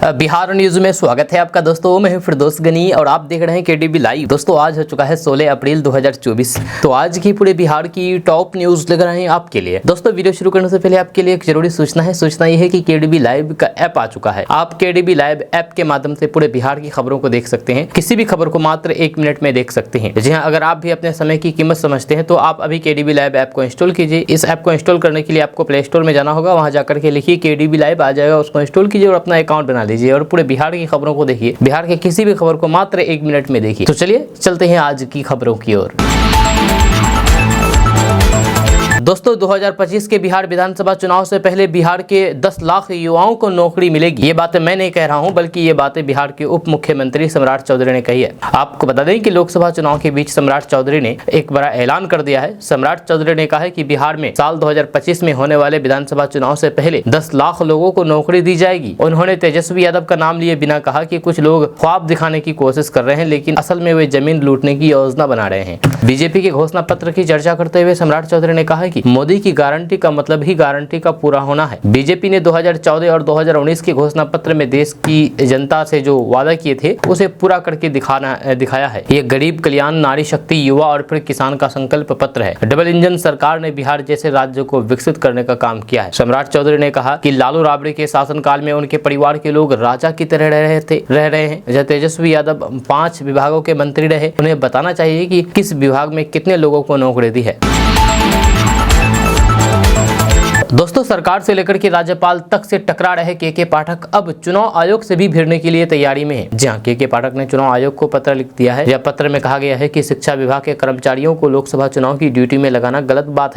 Bihar news में स्वागत है आपका दोस्तों। मैं हूं फिरदौस गनी और आप देख रहे हैं केडीबी लाइव। दोस्तों आज हो चुका है 16 अप्रैल 2024। तो आज की पूरे बिहार की टॉप न्यूज लग रहे हैं आपके लिए। दोस्तों वीडियो शुरू करने से पहले आपके लिए एक जरूरी सूचना है। सूचना यह है कि केडीबी लाइव का ऐप आ चुका है। आप केडीबी लाइव ऐप के माध्यम से पूरे बिहार की खबरों को देख सकते हैं। किसी भी खबर को मात्र 1 मिनट में देख सकते हैं। जी हाँ, अगर आप भी अपने समय की कीमत समझते हैं तो आप अभी केडीबी लाइव ऐप को इंस्टॉल कीजिए। इस ऐप को इंस्टॉल करने के लिए आपको प्ले स्टोर में जाना होगा। वहां जाकर के लिखिए केडीबी लाइव, आ जाएगा। उसको इंस्टॉल कीजिए और अपना अकाउंट बना लीजिए और पूरे बिहार की खबरों को देखिए। बिहार के किसी भी खबर को मात्र 1 मिनट में देखिए। तो चलिए चलते हैं आज की खबरों की ओर। दोस्तों 2025 के बिहार विधानसभा चुनाव से पहले बिहार के 10 लाख युवाओं को नौकरी मिलेगी। ये बातें मैं नहीं कह रहा हूं, बल्कि ये बातें बिहार के उप मुख्यमंत्री सम्राट चौधरी ने कही है। आपको बता दें कि लोकसभा चुनाव के बीच सम्राट चौधरी ने एक बड़ा ऐलान कर दिया है। सम्राट चौधरी ने कहा है कि बिहार में साल 2025 में होने वाले विधानसभा चुनाव से पहले 10 लाख लोगों को नौकरी दी जाएगी। उन्होंने तेजस्वी यादव का नाम लिए बिना कहा कि कुछ लोग ख्वाब दिखाने की कोशिश कर रहे हैं, लेकिन असल में वे जमीन लूटने की योजना बना रहे हैं। बीजेपी के घोषणा पत्र की चर्चा करते हुए सम्राट चौधरी ने कहा कि मोदी की गारंटी का मतलब ही गारंटी का पूरा होना है। बीजेपी ने 2014 और 2019 के घोषणा पत्र में देश की जनता से जो वादा किए थे उसे पूरा करके दिखाया है। ये गरीब कल्याण, नारी शक्ति, युवा और फिर किसान का संकल्प पत्र है। डबल इंजन सरकार ने बिहार जैसे राज्य को विकसित करने का काम किया है। सम्राट चौधरी ने कहा कि लालू राबड़ी के शासनकाल में उनके परिवार के लोग राजा की तरह रह रहे हैं। जब तेजस्वी यादव 5 विभागों के मंत्री रहे, उन्हें बताना चाहिए कि किस विभाग में कितने लोगों को नौकरी दी है। दोस्तों सरकार से लेकर के राज्यपाल तक से टकरा रहे के पाठक अब चुनाव आयोग से भी भिड़ने के लिए तैयारी में है। जी हां, के पाठक ने चुनाव आयोग को पत्र लिख दिया है। यह पत्र में कहा गया है कि शिक्षा विभाग के कर्मचारियों को लोकसभा चुनाव की ड्यूटी में लगाना गलत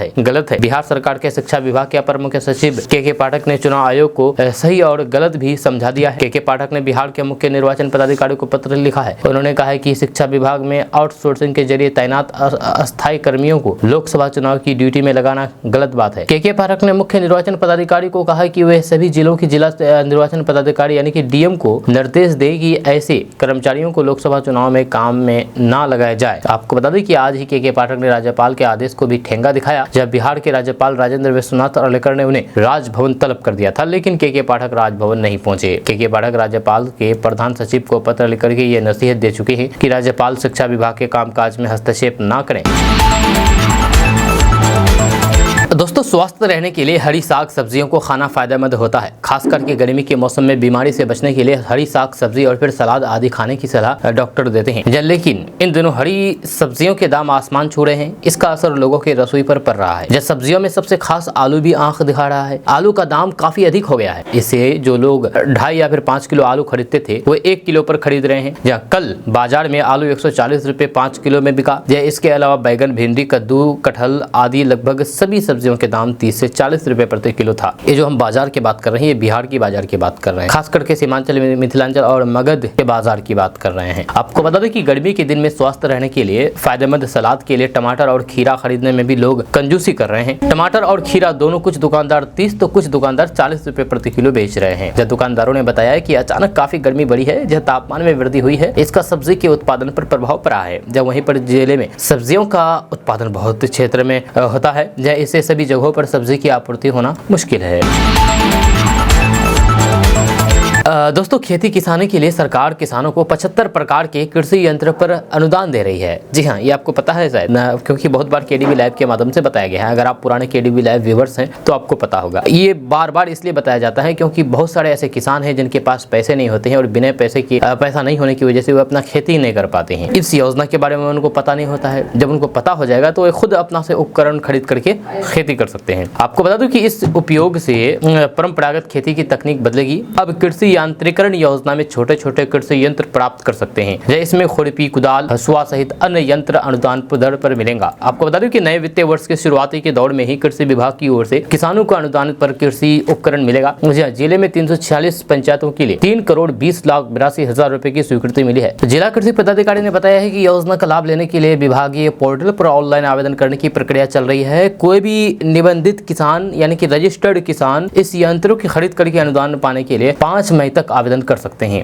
है। बिहार सरकार के शिक्षा विभाग के अपर मुख्य सचिव के पाठक ने चुनाव आयोग को सही और गलत भी समझा दिया है। के पाठक ने बिहार के मुख्य निर्वाचन पदाधिकारी को पत्र लिखा है। उन्होंने कहा है कि शिक्षा विभाग में आउटसोर्सिंग के जरिए तैनात अस्थायी कर्मियों को लोकसभा चुनाव की ड्यूटी में लगाना गलत बात है। के पाठक ने मुख्य निर्वाचन पदाधिकारी को कहा कि वे सभी जिलों की जिला निर्वाचन पदाधिकारी यानी कि डीएम को निर्देश दे कि ऐसे कर्मचारियों को लोकसभा चुनाव में काम में ना लगाया जाए। आपको बता दें कि आज ही के पाठक ने राज्यपाल के आदेश को भी ठेंगा दिखाया, जब बिहार के राज्यपाल राजेंद्र विश्वनाथ अर्लेकर ने उन्हें राजभवन तलब कर दिया था, लेकिन के पाठक राजभवन नहीं पहुंचे। के पाठक राज्यपाल के प्रधान सचिव को पत्र लिखकर के ये नसीहत दे चुके हैं कि राज्यपाल शिक्षा विभाग के कामकाज में हस्तक्षेप ना करें। दोस्तों स्वस्थ रहने के लिए हरी साग सब्जियों को खाना फायदेमंद होता है। खास करके गर्मी के मौसम में बीमारी से बचने के लिए हरी साग सब्जी और फिर सलाद आदि खाने की सलाह डॉक्टर देते हैं। लेकिन इन दिनों हरी सब्जियों के दाम आसमान छू रहे हैं। इसका असर लोगों के रसोई पर पड़ रहा है। जब सब्जियों में सबसे खास आलू भी आंख दिखा रहा है। आलू का दाम काफी अधिक हो गया है। इससे जो लोग 2.5 या फिर 5 किलो आलू खरीदते थे वो 1 किलो पर खरीद रहे हैं। जहाँ कल बाजार में आलू 140 रुपए 5 किलो में बिका। इसके अलावा बैगन, भिंडी, कद्दू, कटहल आदि लगभग सभी सब्जियों के दाम 30 से 40 रुपए प्रति किलो था। ये जो हम बाजार की बात कर रहे हैं, ये बिहार की बाजार की बात कर रहे हैं। खास करके सीमांचल, मिथिलांचल और मगध के बाजार की बात कर रहे हैं। आपको बता दें कि गर्मी के दिन में स्वस्थ रहने के लिए फायदेमंद सलाद के लिए टमाटर और खीरा खरीदने में भी लोग कंजूसी कर रहे हैं। टमाटर और खीरा दोनों कुछ दुकानदार 30 तो कुछ दुकानदार 40 रुपए प्रति किलो बेच रहे हैं। जब दुकानदारों ने बताया है कि अचानक काफी गर्मी बढ़ी है, जब तापमान में वृद्धि हुई है, इसका सब्जी के उत्पादन पर प्रभाव पड़ा है। जब वहीं पर जिले में सब्जियों का उत्पादन बहुत क्षेत्र में होता है, इससे सभी जगहों पर सब्जी की आपूर्ति होना मुश्किल है। दोस्तों खेती किसानी के लिए सरकार किसानों को 75 प्रकार के कृषि यंत्र पर अनुदान दे रही है। जी हाँ, ये आपको पता है शायद, क्योंकि बहुत बार केडीबी लाइव के माध्यम से बताया गया है। अगर आप पुराने केडीबी लाइव व्यूअर्स हैं तो आपको पता होगा। ये बार बार इसलिए बताया जाता है क्योंकि बहुत सारे ऐसे किसान हैं जिनके पास पैसे नहीं होते हैं और बिना पैसा नहीं होने की वजह से वो अपना खेती नहीं कर पाते हैं। इस योजना के बारे में उनको पता नहीं होता है। जब उनको पता हो जाएगा तो वे खुद अपना से उपकरण खरीद करके खेती कर सकते हैं। आपको बता दूं कि इस उपयोग से परंपरागत खेती की तकनीक बदलेगी। अब कृषि यांत्रिकरण योजना में छोटे छोटे कृषि यंत्र प्राप्त कर सकते हैं। इसमें खुरपी, कुदाल, हसुआ सहित अन्य यंत्र अनुदान दर पर मिलेगा। आपको बता दें कि नए वित्तीय वर्ष के शुरुआती के दौर में ही कृषि विभाग की ओर से किसानों को अनुदान पर कृषि उपकरण मिलेगा। जिले में 346 पंचायतों के लिए 3,20,82,000 रुपए की स्वीकृति मिली है। जिला कृषि पदाधिकारी ने बताया है कि योजना का लाभ लेने के लिए विभागीय पोर्टल पर ऑनलाइन आवेदन करने की प्रक्रिया चल रही है। कोई भी निबंधित किसान यानी कि रजिस्टर्ड किसान इस यंत्रों की खरीद करके अनुदान पाने के लिए 5 मई तक आवेदन कर सकते हैं।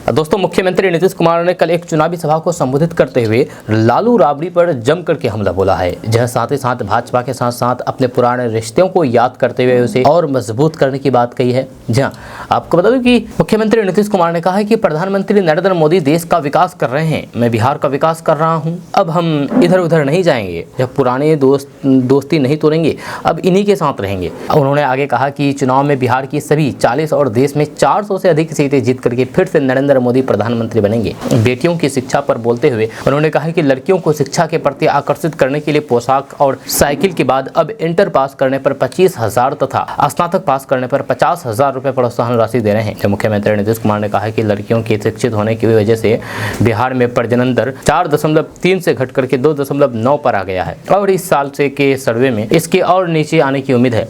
दोस्तों, मुख्यमंत्री नीतीश कुमार ने कल एक चुनावी सभा को संबोधित करते हुए लालू राबड़ी पर जम करके हमला बोला है, जहां साथ ही साथ भाजपा के साथ साथ अपने पुराने रिश्तों को याद करते हुए उसे और मजबूत करने की बात कही है। जहां आपको बता दूं कि मुख्यमंत्री नीतीश कुमार ने कहा है कि प्रधानमंत्री नरेंद्र मोदी देश का विकास कर रहे हैं, मैं बिहार का विकास कर रहा हूं, अब हम इधर उधर नहीं जाएंगे, जब पुराने दोस्ती नहीं तोड़ेंगे, अब इन्हीं के साथ रहेंगे। उन्होंने आगे कहा कि चुनाव में बिहार की सभी 40 और देश में 400 से अधिक सीटें जीत करके फिर से नरेंद्र मोदी प्रधानमंत्री बनेंगे। बेटियों की शिक्षा पर बोलते हुए उन्होंने कहा कि लड़कियों को शिक्षा के प्रति आकर्षित करने के लिए पोशाक और साइकिल के बाद अब इंटर पास करने पर 25,000 तथा स्नातक पास करने पर 50,000 रुपए प्रोत्साहन राशि दे रहे हैं। मुख्यमंत्री नीतीश कुमार ने कहा कि लड़कियों के शिक्षित होने की वजह से बिहार में प्रजनन दर 4.3 से घट करके 2.9 पर आ गया है और इस साल से के सर्वे में इसके और नीचे आने की उम्मीद है।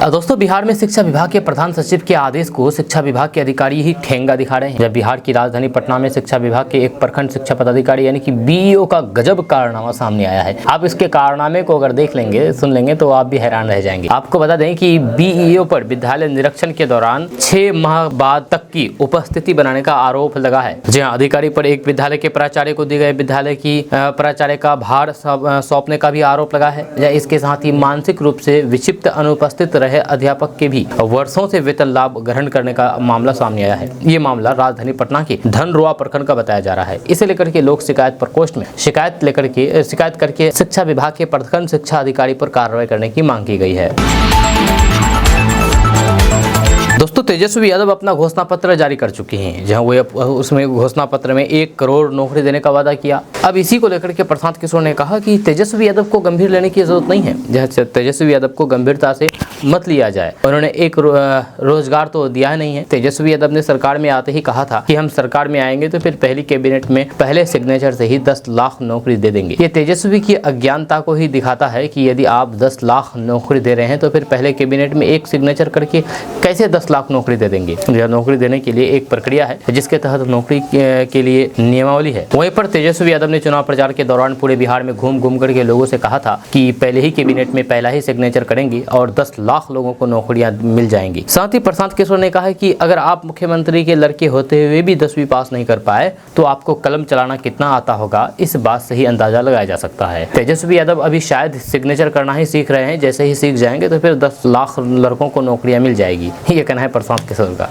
दोस्तों, बिहार में शिक्षा विभाग के प्रधान सचिव के आदेश को शिक्षा विभाग के अधिकारी ही ठेंगा दिखा रहे हैं। जब बिहार की राजधानी पटना में शिक्षा विभाग के एक प्रखंड शिक्षा पदाधिकारी यानी कि बीईओ का गजब कारनामा सामने आया है। आप इसके कारनामे को अगर देख लेंगे, सुन लेंगे तो आप भी हैरान रह जाएंगे। आपको बता दें कि बीईओ पर विद्यालय निरीक्षण के दौरान 6 माह बाद तक की उपस्थिति बनाने का आरोप लगा है। जी हाँ, अधिकारी पर एक विद्यालय के प्राचार्य को दी गए विद्यालय की प्राचार्य का भार सौंपने का भी आरोप लगा है। इसके साथ ही मानसिक रूप से विक्षिप्त अनुपस्थित रहे अध्यापक के भी वर्षों से वेतन लाभ ग्रहण करने का मामला सामने आया है। ये मामला राजधानी पटना के धनरुआ प्रखंड का बताया जा रहा है। इसे लेकर के लोक शिकायत प्रकोष्ठ में शिकायत करके शिक्षा विभाग के प्रखंड शिक्षा अधिकारी पर कार्रवाई करने की मांग की गई है। दोस्तों, तेजस्वी यादव अपना घोषणा पत्र जारी कर चुके हैं, जहां वो उसमें घोषणा पत्र में 1 करोड़ नौकरी देने का वादा किया। अब इसी को लेकर के प्रशांत किशोर ने कहा कि तेजस्वी यादव को गंभीर लेने की जरूरत नहीं है, जहां तेजस्वी यादव को गंभीरता से मत लिया जाए। उन्होंने एक रोजगार तो दिया नहीं है। तेजस्वी यादव ने सरकार में आते ही कहा था कि हम सरकार में आएंगे तो फिर पहली कैबिनेट में पहले सिग्नेचर से ही 10 लाख नौकरी दे देंगे। ये तेजस्वी की अज्ञानता को ही दिखाता है कि यदि आप 10 लाख नौकरी दे रहे हैं तो फिर पहले कैबिनेट में एक सिग्नेचर करके कैसे 10 लाख नौकरी दे देंगे। यह नौकरी देने के लिए एक प्रक्रिया है जिसके तहत नौकरी के लिए नियमावली है। वहीं पर तेजस्वी यादव ने चुनाव प्रचार के दौरान पूरे बिहार में घूम करके लोगों से कहा था कि पहले ही कैबिनेट में पहला ही सिग्नेचर करेंगे और 10 लाख लोगों को नौकरियां मिल जाएंगी। साथ ही प्रशांत किशोर ने कहा कि अगर आप मुख्यमंत्री के लड़के होते हुए भी 10वीं पास नहीं कर पाए तो आपको कलम चलाना कितना आता होगा, इस बात से ही अंदाजा लगाया जा सकता है। तेजस्वी यादव अभी शायद सिग्नेचर करना ही सीख रहे हैं, जैसे ही सीख जाएंगे तो फिर 10 लाख लड़कों को नौकरियां मिल जाएगी। ये कहना है प्रशांत किशोर का।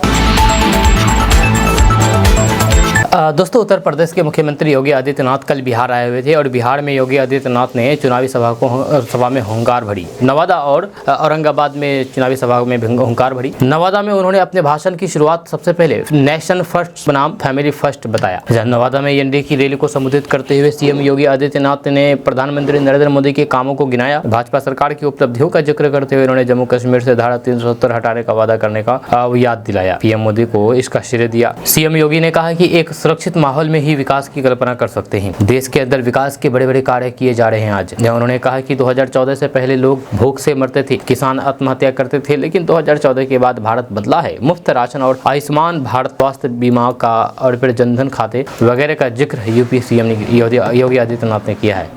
दोस्तों, उत्तर प्रदेश के मुख्यमंत्री योगी आदित्यनाथ कल बिहार आए हुए थे और बिहार में योगी आदित्यनाथ ने चुनावी सभा में हुंकार भरी। नवादा और औरंगाबाद में चुनावी सभा में हुंकार भरी। नवादा में उन्होंने अपने भाषण की शुरुआत सबसे पहले नेशन फर्स्ट बनाम फैमिली फर्स्ट बताया। नवादा में एनडीए की रैली को संबोधित करते हुए सीएम योगी आदित्यनाथ ने प्रधानमंत्री नरेंद्र मोदी के कामों को गिनाया। भाजपा सरकार की उपलब्धियों का जिक्र करते हुए उन्होंने जम्मू कश्मीर से धारा 370 हटाने का वादा करने का याद दिलाया। पीएम मोदी को इसका श्रेय दिया। सीएम योगी ने कहा कि एक सुरक्षित माहौल में ही विकास की कल्पना कर सकते हैं। देश के अंदर विकास के बड़े बड़े कार्य किए जा रहे हैं आज। उन्होंने कहा कि 2014 से पहले लोग भूख से मरते थे, किसान आत्महत्या करते थे, लेकिन 2014 के बाद भारत बदला है। मुफ्त राशन और आयुष्मान भारत स्वास्थ्य बीमा का और फिर जनधन खाते वगैरह का जिक्र यूपी सीएम योगी आदित्यनाथ ने किया है।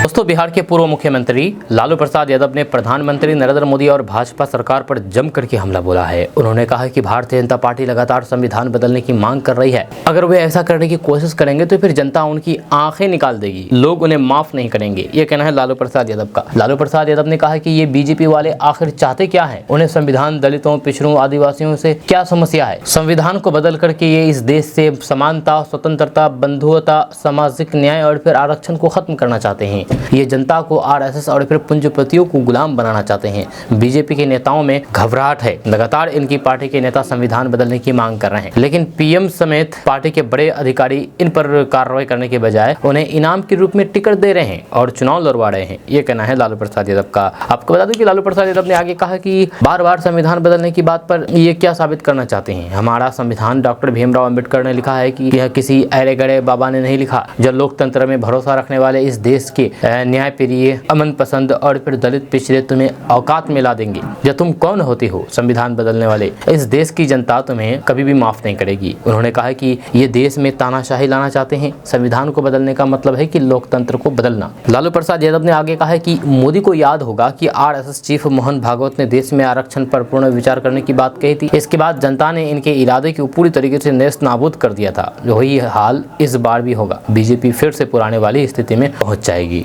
दोस्तों, बिहार के पूर्व मुख्यमंत्री लालू प्रसाद यादव ने प्रधानमंत्री नरेंद्र मोदी और भाजपा सरकार पर जम करके हमला बोला है। उन्होंने कहा कि भारतीय जनता पार्टी लगातार संविधान बदलने की मांग कर रही है। अगर वे ऐसा करने की कोशिश करेंगे तो फिर जनता उनकी आंखें निकाल देगी, लोग उन्हें माफ नहीं करेंगे। ये कहना है लालू प्रसाद यादव का। लालू प्रसाद यादव ने कहा कि ये बीजेपी वाले आखिर चाहते क्या है, उन्हें संविधान, दलितों, पिछड़ों, आदिवासियों से क्या समस्या है। संविधान को बदल करके ये इस देश से समानता, स्वतंत्रता, बंधुता, सामाजिक न्याय और फिर आरक्षण को खत्म करना चाहते हैं। ये जनता को आरएसएस और फिर पूंजीपतियों को गुलाम बनाना चाहते हैं। बीजेपी के नेताओं में घबराहट है। लगातार इनकी पार्टी के नेता संविधान बदलने की मांग कर रहे हैं, लेकिन पीएम समेत पार्टी के बड़े अधिकारी इन पर कार्रवाई करने के बजाय उन्हें इनाम के रूप में टिकट दे रहे हैं और चुनाव लड़वा रहे हैं। ये कहना है लालू प्रसाद यादव का। आपको बता दें कि लालू प्रसाद यादव ने आगे कहा कि बार बार संविधान बदलने की बात पर ये क्या साबित करना चाहते हैं। हमारा संविधान डॉक्टर भीमराव अम्बेडकर ने लिखा है कि यह किसी अरे गड़े बाबा ने नहीं लिखा। जो लोकतंत्र में भरोसा रखने वाले इस देश के न्याय प्रिय, अमन पसंद और फिर दलित पिछड़े तुम्हें औकात में ला देंगे। जब तुम कौन होते हो संविधान बदलने वाले? इस देश की जनता तुम्हें कभी भी माफ नहीं करेगी। उन्होंने कहा कि ये देश में तानाशाही लाना चाहते हैं। संविधान को बदलने का मतलब है कि लोकतंत्र को बदलना। लालू प्रसाद यादव ने आगे कहा है कि मोदी को याद होगा कि आरएसएस चीफ मोहन भागवत ने देश में आरक्षण पर पूर्ण विचार करने की बात कही थी। इसके बाद जनता ने इनके इरादे को पूरी तरीके से नेस्त नाबूद कर दिया था। वही हाल इस बार भी होगा। बीजेपी फिर से पुराने वाली स्थिति में पहुंच जाएगी।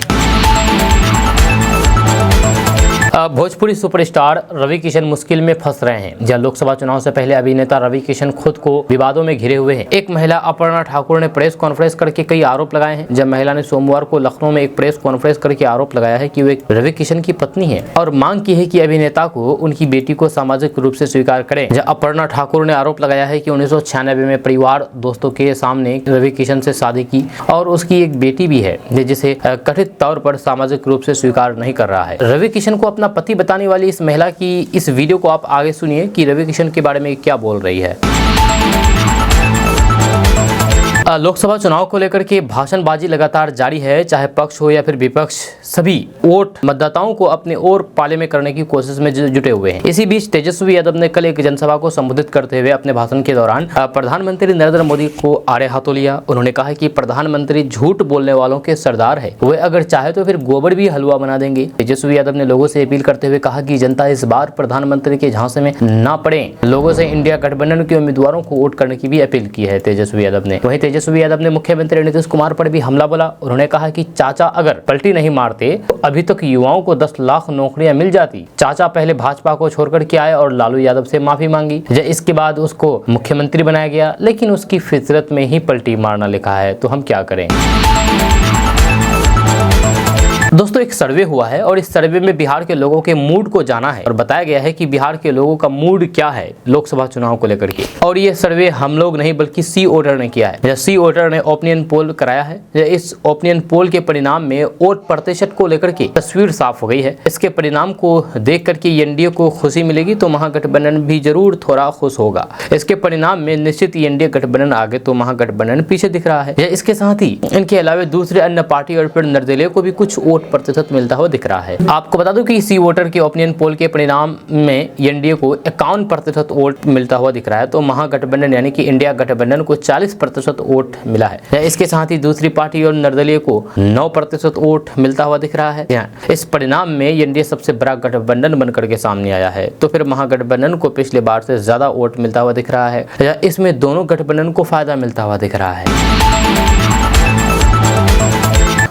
भोजपुरी सुपरस्टार रवि किशन मुश्किल में फंस रहे हैं। जब लोकसभा चुनाव से पहले अभिनेता रवि किशन खुद को विवादों में घिरे हुए हैं। एक महिला अपर्णा ठाकुर ने प्रेस कॉन्फ्रेंस करके कई आरोप लगाए हैं। जब महिला ने सोमवार को लखनऊ में एक प्रेस कॉन्फ्रेंस करके आरोप लगाया है कि वे रवि किशन की पत्नी है और मांग की है कि अभिनेता को उनकी बेटी को सामाजिक रूप से स्वीकार करें। जब अपर्णा ठाकुर ने आरोप लगाया है कि 1996 में परिवार दोस्तों के सामने रवि किशन से शादी की और उसकी एक बेटी भी है जिसे कथित तौर पर सामाजिक रूप से स्वीकार नहीं कर रहा है। रवि किशन को अपना पति बताने वाली इस महिला की इस वीडियो को आप आगे सुनिए कि रवि किशन के बारे में क्या बोल रही है। लोकसभा चुनाव को लेकर के भाषणबाजी लगातार जारी है। चाहे पक्ष हो या फिर विपक्ष, सभी वोट मतदाताओं को अपने ओर पाले में करने की कोशिश में जुटे हुए हैं। इसी बीच तेजस्वी यादव ने कल एक जनसभा को संबोधित करते हुए अपने भाषण के दौरान प्रधानमंत्री नरेंद्र मोदी को आड़े हाथों लिया। उन्होंने कहा कि प्रधानमंत्री झूठ बोलने वालों के सरदार है, वे अगर चाहे तो फिर गोबर भी हलवा बना देंगे। तेजस्वी यादव ने लोगों से अपील करते हुए कहा कि जनता इस बार प्रधानमंत्री के झांसे में ना पड़े। लोगों से इंडिया गठबंधन के उम्मीदवारों को वोट करने की भी अपील की है तेजस्वी यादव ने। वहीं तेजस्वी यादव ने मुख्यमंत्री नीतीश कुमार पर भी हमला बोला। उन्होंने कहा कि चाचा अगर पलटी नहीं मारते तो अभी तक युवाओं को 10 लाख नौकरियां मिल जाती। चाचा पहले भाजपा को छोड़कर के आए और लालू यादव से माफी मांगी। इसके बाद उसको मुख्यमंत्री बनाया गया, लेकिन उसकी फितरत में ही पलटी मारना लिखा है, तो हम क्या करें। दोस्तों, एक सर्वे हुआ है और इस सर्वे में बिहार के लोगों के मूड को जाना है और बताया गया है कि बिहार के लोगों का मूड क्या है लोकसभा चुनाव को लेकर के। और ये सर्वे हम लोग नहीं बल्कि सी वोटर ने किया है। सी वोटर ने ओपिनियन पोल कराया है। इस ओपिनियन पोल के परिणाम में वोट प्रतिशत को लेकर के तस्वीर साफ हो गई है। इसके परिणाम को देख करके एनडीए को खुशी मिलेगी तो महागठबंधन भी जरूर थोड़ा खुश होगा। इसके परिणाम में निश्चित एनडीए गठबंधन आगे तो महागठबंधन पीछे दिख रहा है। इसके साथ ही इनके अलावा दूसरे अन्य पार्टी और फिर निर्दलीय को भी कुछ वोट प्रतिशत मिलता हुआ दिख रहा है। आपको बता दूं कि सी वोटर के ओपिनियन पोल के परिणाम में एनडीए को 51% वोट मिलता हुआ दिख रहा है तो महागठबंधन यानी कि इंडिया गठबंधन को 40% वोट मिला है। इसके साथ ही दूसरी पार्टी और निर्दलीय को 9% वोट मिलता हुआ दिख रहा है। इस परिणाम में एनडीए सबसे बड़ा गठबंधन बनकर के सामने आया है तो फिर महागठबंधन को पिछले बार से ज्यादा वोट मिलता हुआ दिख रहा है। इसमें दोनों गठबंधन को फायदा मिलता हुआ दिख रहा है।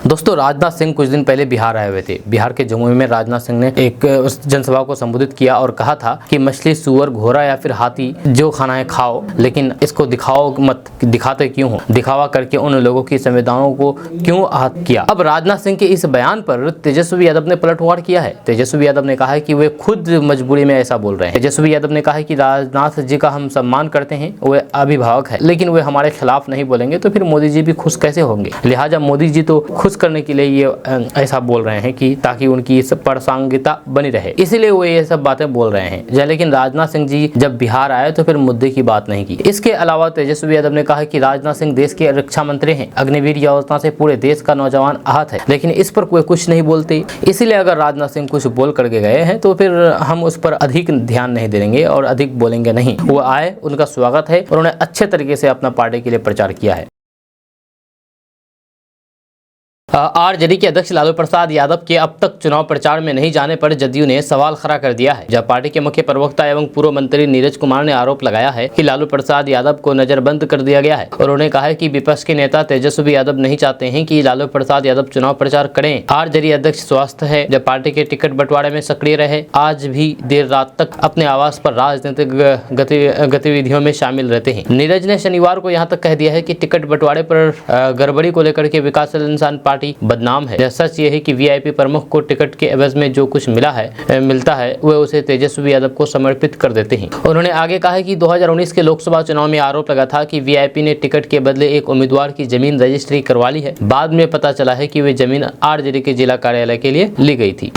दोस्तों, राजनाथ सिंह कुछ दिन पहले बिहार आए हुए थे। बिहार के जमुई में राजनाथ सिंह ने एक जनसभा को संबोधित किया और कहा था कि मछली, सुअर, घोड़ा या फिर हाथी जो खाना है खाओ, लेकिन इसको दिखाओ मत। दिखाते क्यों हो? दिखावा करके उन लोगों की संवेदनाओं को क्यों आहत किया? अब राजनाथ सिंह के इस बयान पर तेजस्वी यादव ने पलटवार किया है। तेजस्वी यादव ने कहा है कि वे खुद मजबूरी में ऐसा बोल रहे हैं। तेजस्वी यादव ने कहा है कि राजनाथ जी का हम सम्मान करते हैं, वे अभिभावक है, लेकिन वे हमारे खिलाफ नहीं बोलेंगे तो फिर मोदी जी भी खुश कैसे होंगे। लिहाजा मोदी जी तो खुश करने के लिए ये ऐसा बोल रहे हैं कि ताकि उनकी प्रासंगिकता बनी रहे, इसीलिए वो ये सब बातें बोल रहे हैं। लेकिन राजनाथ सिंह जी जब बिहार आए तो फिर मुद्दे की बात नहीं की। इसके अलावा तेजस्वी यादव ने कहा कि राजनाथ सिंह देश के रक्षा मंत्री हैं। अग्निवीर योजना से पूरे देश का नौजवान आहत है, लेकिन इस पर कोई कुछ नहीं बोलते। इसीलिए अगर राजनाथ सिंह कुछ बोल करके गए हैं तो फिर हम उस पर अधिक ध्यान नहीं देंगे और अधिक बोलेंगे नहीं। वो आए, उनका स्वागत है और उन्हें अच्छे तरीके से अपना पार्टी के लिए प्रचार किया है। आरजेडी के अध्यक्ष लालू प्रसाद यादव के अब तक चुनाव प्रचार में नहीं जाने पर जदयू ने सवाल खड़ा कर दिया है। जब पार्टी के मुख्य प्रवक्ता एवं पूर्व मंत्री नीरज कुमार ने आरोप लगाया है कि लालू प्रसाद यादव को नजरबंद कर दिया गया है और उन्होंने कहा है कि विपक्ष के नेता तेजस्वी यादव नहीं चाहते हैं कि लालू प्रसाद यादव चुनाव प्रचार करें। आरजेडी अध्यक्ष स्वस्थ है, जब पार्टी के टिकट बंटवारे में सक्रिय रहे, आज भी देर रात तक अपने आवास पर राजनीतिक गतिविधियों में शामिल रहते हैं। नीरज ने शनिवार को यहाँ तक कह दिया है कि टिकट बंटवारे पर गड़बड़ी को लेकर के विकासशील इंसान पार्टी बदनाम है। सच ये है कि वीआईपी प्रमुख को टिकट के एवज में जो कुछ मिलता है वह उसे तेजस्वी यादव को समर्पित कर देते हैं। उन्होंने आगे कहा है कि 2019 के लोकसभा चुनाव में आरोप लगा था कि वीआईपी ने टिकट के बदले एक उम्मीदवार की जमीन रजिस्ट्री करवा ली है। बाद में पता चला है कि वे जमीन आरजेडी के जिला कार्यालय के लिए ली गई थी।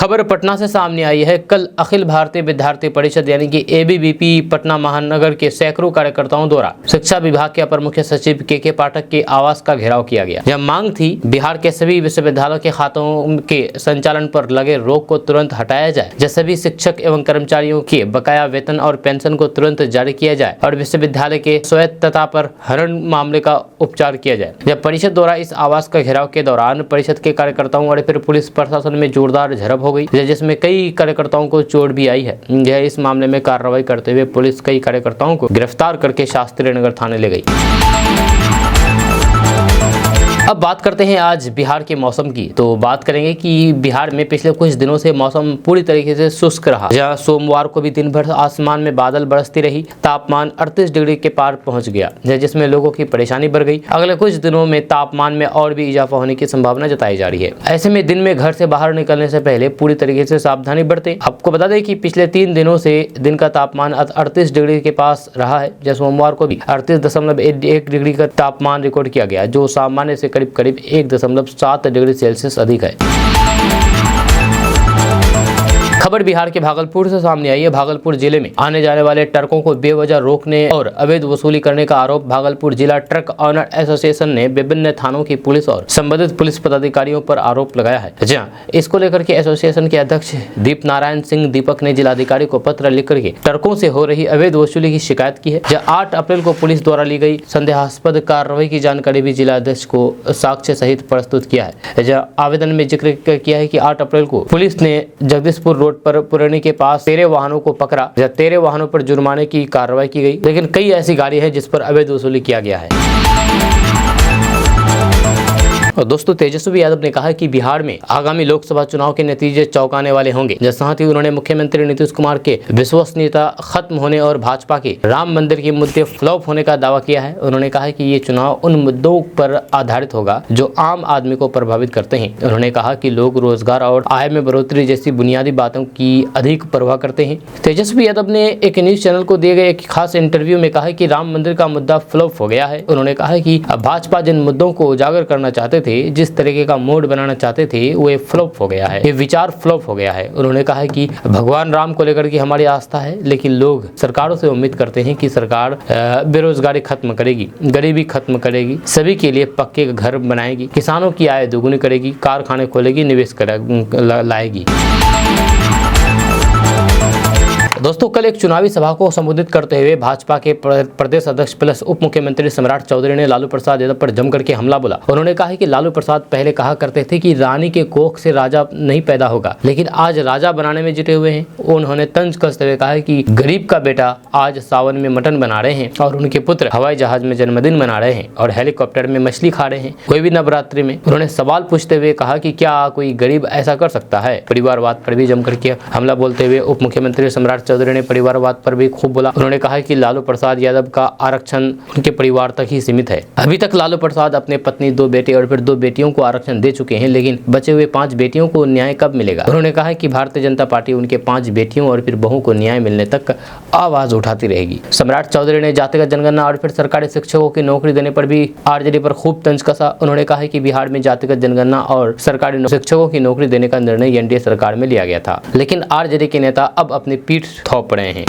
खबर पटना से सामने आई है। कल अखिल भारतीय विद्यार्थी परिषद यानी कि ABVP पटना महानगर के सैकड़ों कार्यकर्ताओं द्वारा शिक्षा विभाग के अपर मुख्य सचिव के पाठक के आवास का घेराव किया गया। यह मांग थी बिहार के सभी विश्वविद्यालयों के खातों के संचालन पर लगे रोक को तुरंत हटाया जाए, जैसे सभी शिक्षक एवं कर्मचारियों के बकाया वेतन और पेंशन को तुरंत जारी किया जाए और विश्वविद्यालय के स्वायत्तता पर हनन मामले का उपचार किया जाए। जब परिषद द्वारा इस आवास का घेराव के दौरान परिषद के कार्यकर्ताओं और फिर पुलिस प्रशासन में जोरदार झड़प हो गई, जिसमें कई कार्यकर्ताओं को चोट भी आई है। यह इस मामले में कार्रवाई करते हुए पुलिस कई कार्यकर्ताओं को गिरफ्तार करके शास्त्री नगर थाने ले गई। अब बात करते हैं आज बिहार के मौसम की। तो बात करेंगे कि बिहार में पिछले कुछ दिनों से मौसम पूरी तरीके से शुष्क रहा। जहाँ सोमवार को भी दिन भर आसमान में बादल बरसती रही, तापमान 38 डिग्री के पार पहुंच गया, जिसमें लोगों की परेशानी बढ़ गई। अगले कुछ दिनों में तापमान में और भी इजाफा होने की संभावना जताई जा रही है। ऐसे में दिन में घर से बाहर निकलने से पहले पूरी तरीके से सावधानी बरतें। आपको बता दें कि पिछले 3 दिनों से दिन का तापमान 38 डिग्री के पास रहा है। जैसे सोमवार को भी 38.1 डिग्री का तापमान रिकॉर्ड किया गया, जो सामान्य से करीब 1.7 डिग्री सेल्सियस अधिक है। खबर बिहार के भागलपुर से सामने आई है। भागलपुर जिले में आने जाने वाले ट्रकों को बेवजह रोकने और अवैध वसूली करने का आरोप भागलपुर जिला ट्रक ऑनर एसोसिएशन ने विभिन्न थानों की पुलिस और संबंधित पुलिस पदाधिकारियों पर आरोप लगाया है। जहां इसको लेकर के एसोसिएशन के अध्यक्ष दीप नारायण सिंह दीपक ने जिलाधिकारी को पत्र लिख करके ट्रकों से हो रही अवैध वसूली की शिकायत की है। जहाँ 8 अप्रैल को पुलिस द्वारा ली गई संदेहास्पद कार्रवाई की जानकारी भी जिलाध्यक्ष को साक्ष्य सहित प्रस्तुत किया है। जहाँ आवेदन में जिक्र किया है कि 8 अप्रैल को पुलिस ने जगदीशपुर रोड पर पुरानी के पास 13 वाहनों को पकड़ा, जब 13 वाहनों पर जुर्माने की कार्रवाई की गई, लेकिन कई ऐसी गाड़ी है जिस पर अवैध वसूली किया गया है। और दोस्तों, तेजस्वी यादव ने कहा कि बिहार में आगामी लोकसभा चुनाव के नतीजे चौंकाने वाले होंगे। साथ ही उन्होंने मुख्यमंत्री नीतीश कुमार के विश्वसनीयता खत्म होने और भाजपा के राम मंदिर के मुद्दे फ्लॉप होने का दावा किया है। उन्होंने कहा कि ये चुनाव उन मुद्दों पर आधारित होगा जो आम आदमी को प्रभावित करते हैं। उन्होंने कहा कि लोग रोजगार और आय में बढ़ोतरी जैसी बुनियादी बातों की अधिक परवाह करते हैं। तेजस्वी यादव ने एक न्यूज चैनल को दिए गए एक खास इंटरव्यू में कहा कि राम मंदिर का मुद्दा फ्लॉप हो गया है। उन्होंने कहा कि भाजपा जिन मुद्दों को उजागर करना चाहते थे, जिस तरीके का मोड बनाना चाहते थे, वो फ्लॉप हो गया है, ये विचार फ्लॉप हो गया है। उन्होंने कहा कि भगवान राम को लेकर के हमारी आस्था है, लेकिन लोग सरकारों से उम्मीद करते हैं कि सरकार बेरोजगारी खत्म करेगी, गरीबी खत्म करेगी, सभी के लिए पक्के घर बनाएगी, किसानों की आय दोगुनी करेगी, कारखाने खोलेगी, निवेश लाएगी। दोस्तों, कल एक चुनावी सभा को संबोधित करते हुए भाजपा के प्रदेश अध्यक्ष प्लस उप मुख्यमंत्री सम्राट चौधरी ने लालू प्रसाद यादव पर जमकर के हमला बोला। उन्होंने कहा कि लालू प्रसाद पहले कहा करते थे कि रानी के कोख से राजा नहीं पैदा होगा, लेकिन आज राजा बनाने में जुटे हुए हैं। उन्होंने तंज कसते हुए कहा कि गरीब का बेटा आज सावन में मटन बना रहे हैं और उनके पुत्र हवाई जहाज में जन्मदिन मना रहे हैं और हेलीकॉप्टर में मछली खा रहे हैं, कोई भी नवरात्रि में। उन्होंने सवाल पूछते हुए कहा कि क्या कोई गरीब ऐसा कर सकता है। परिवारवाद पर भी जमकर के हमला बोलते हुए उप मुख्यमंत्री सम्राट चौधरी ने परिवारवाद पर भी खूब बोला। उन्होंने कहा कि लालू प्रसाद यादव का आरक्षण उनके परिवार तक ही सीमित है। अभी तक लालू प्रसाद अपने पत्नी, 2 बेटे और फिर 2 बेटियों को आरक्षण दे चुके हैं, लेकिन बचे हुए 5 बेटियों को न्याय कब मिलेगा। उन्होंने कहा कि भारतीय जनता पार्टी उनके 5 बेटियों और फिर बहू को न्याय मिलने तक आवाज उठाती रहेगी। सम्राट चौधरी ने जातिगत जनगणना और फिर सरकारी शिक्षकों की नौकरी देने पर भी आरजेडी पर खूब तंज कसा। उन्होंने कहा कि बिहार में जातिगत जनगणना और सरकारी शिक्षकों की नौकरी देने का निर्णय एनडीए सरकार में लिया गया था, लेकिन आरजेडी के नेता अब अपनी पीठ थोप रहे हैं।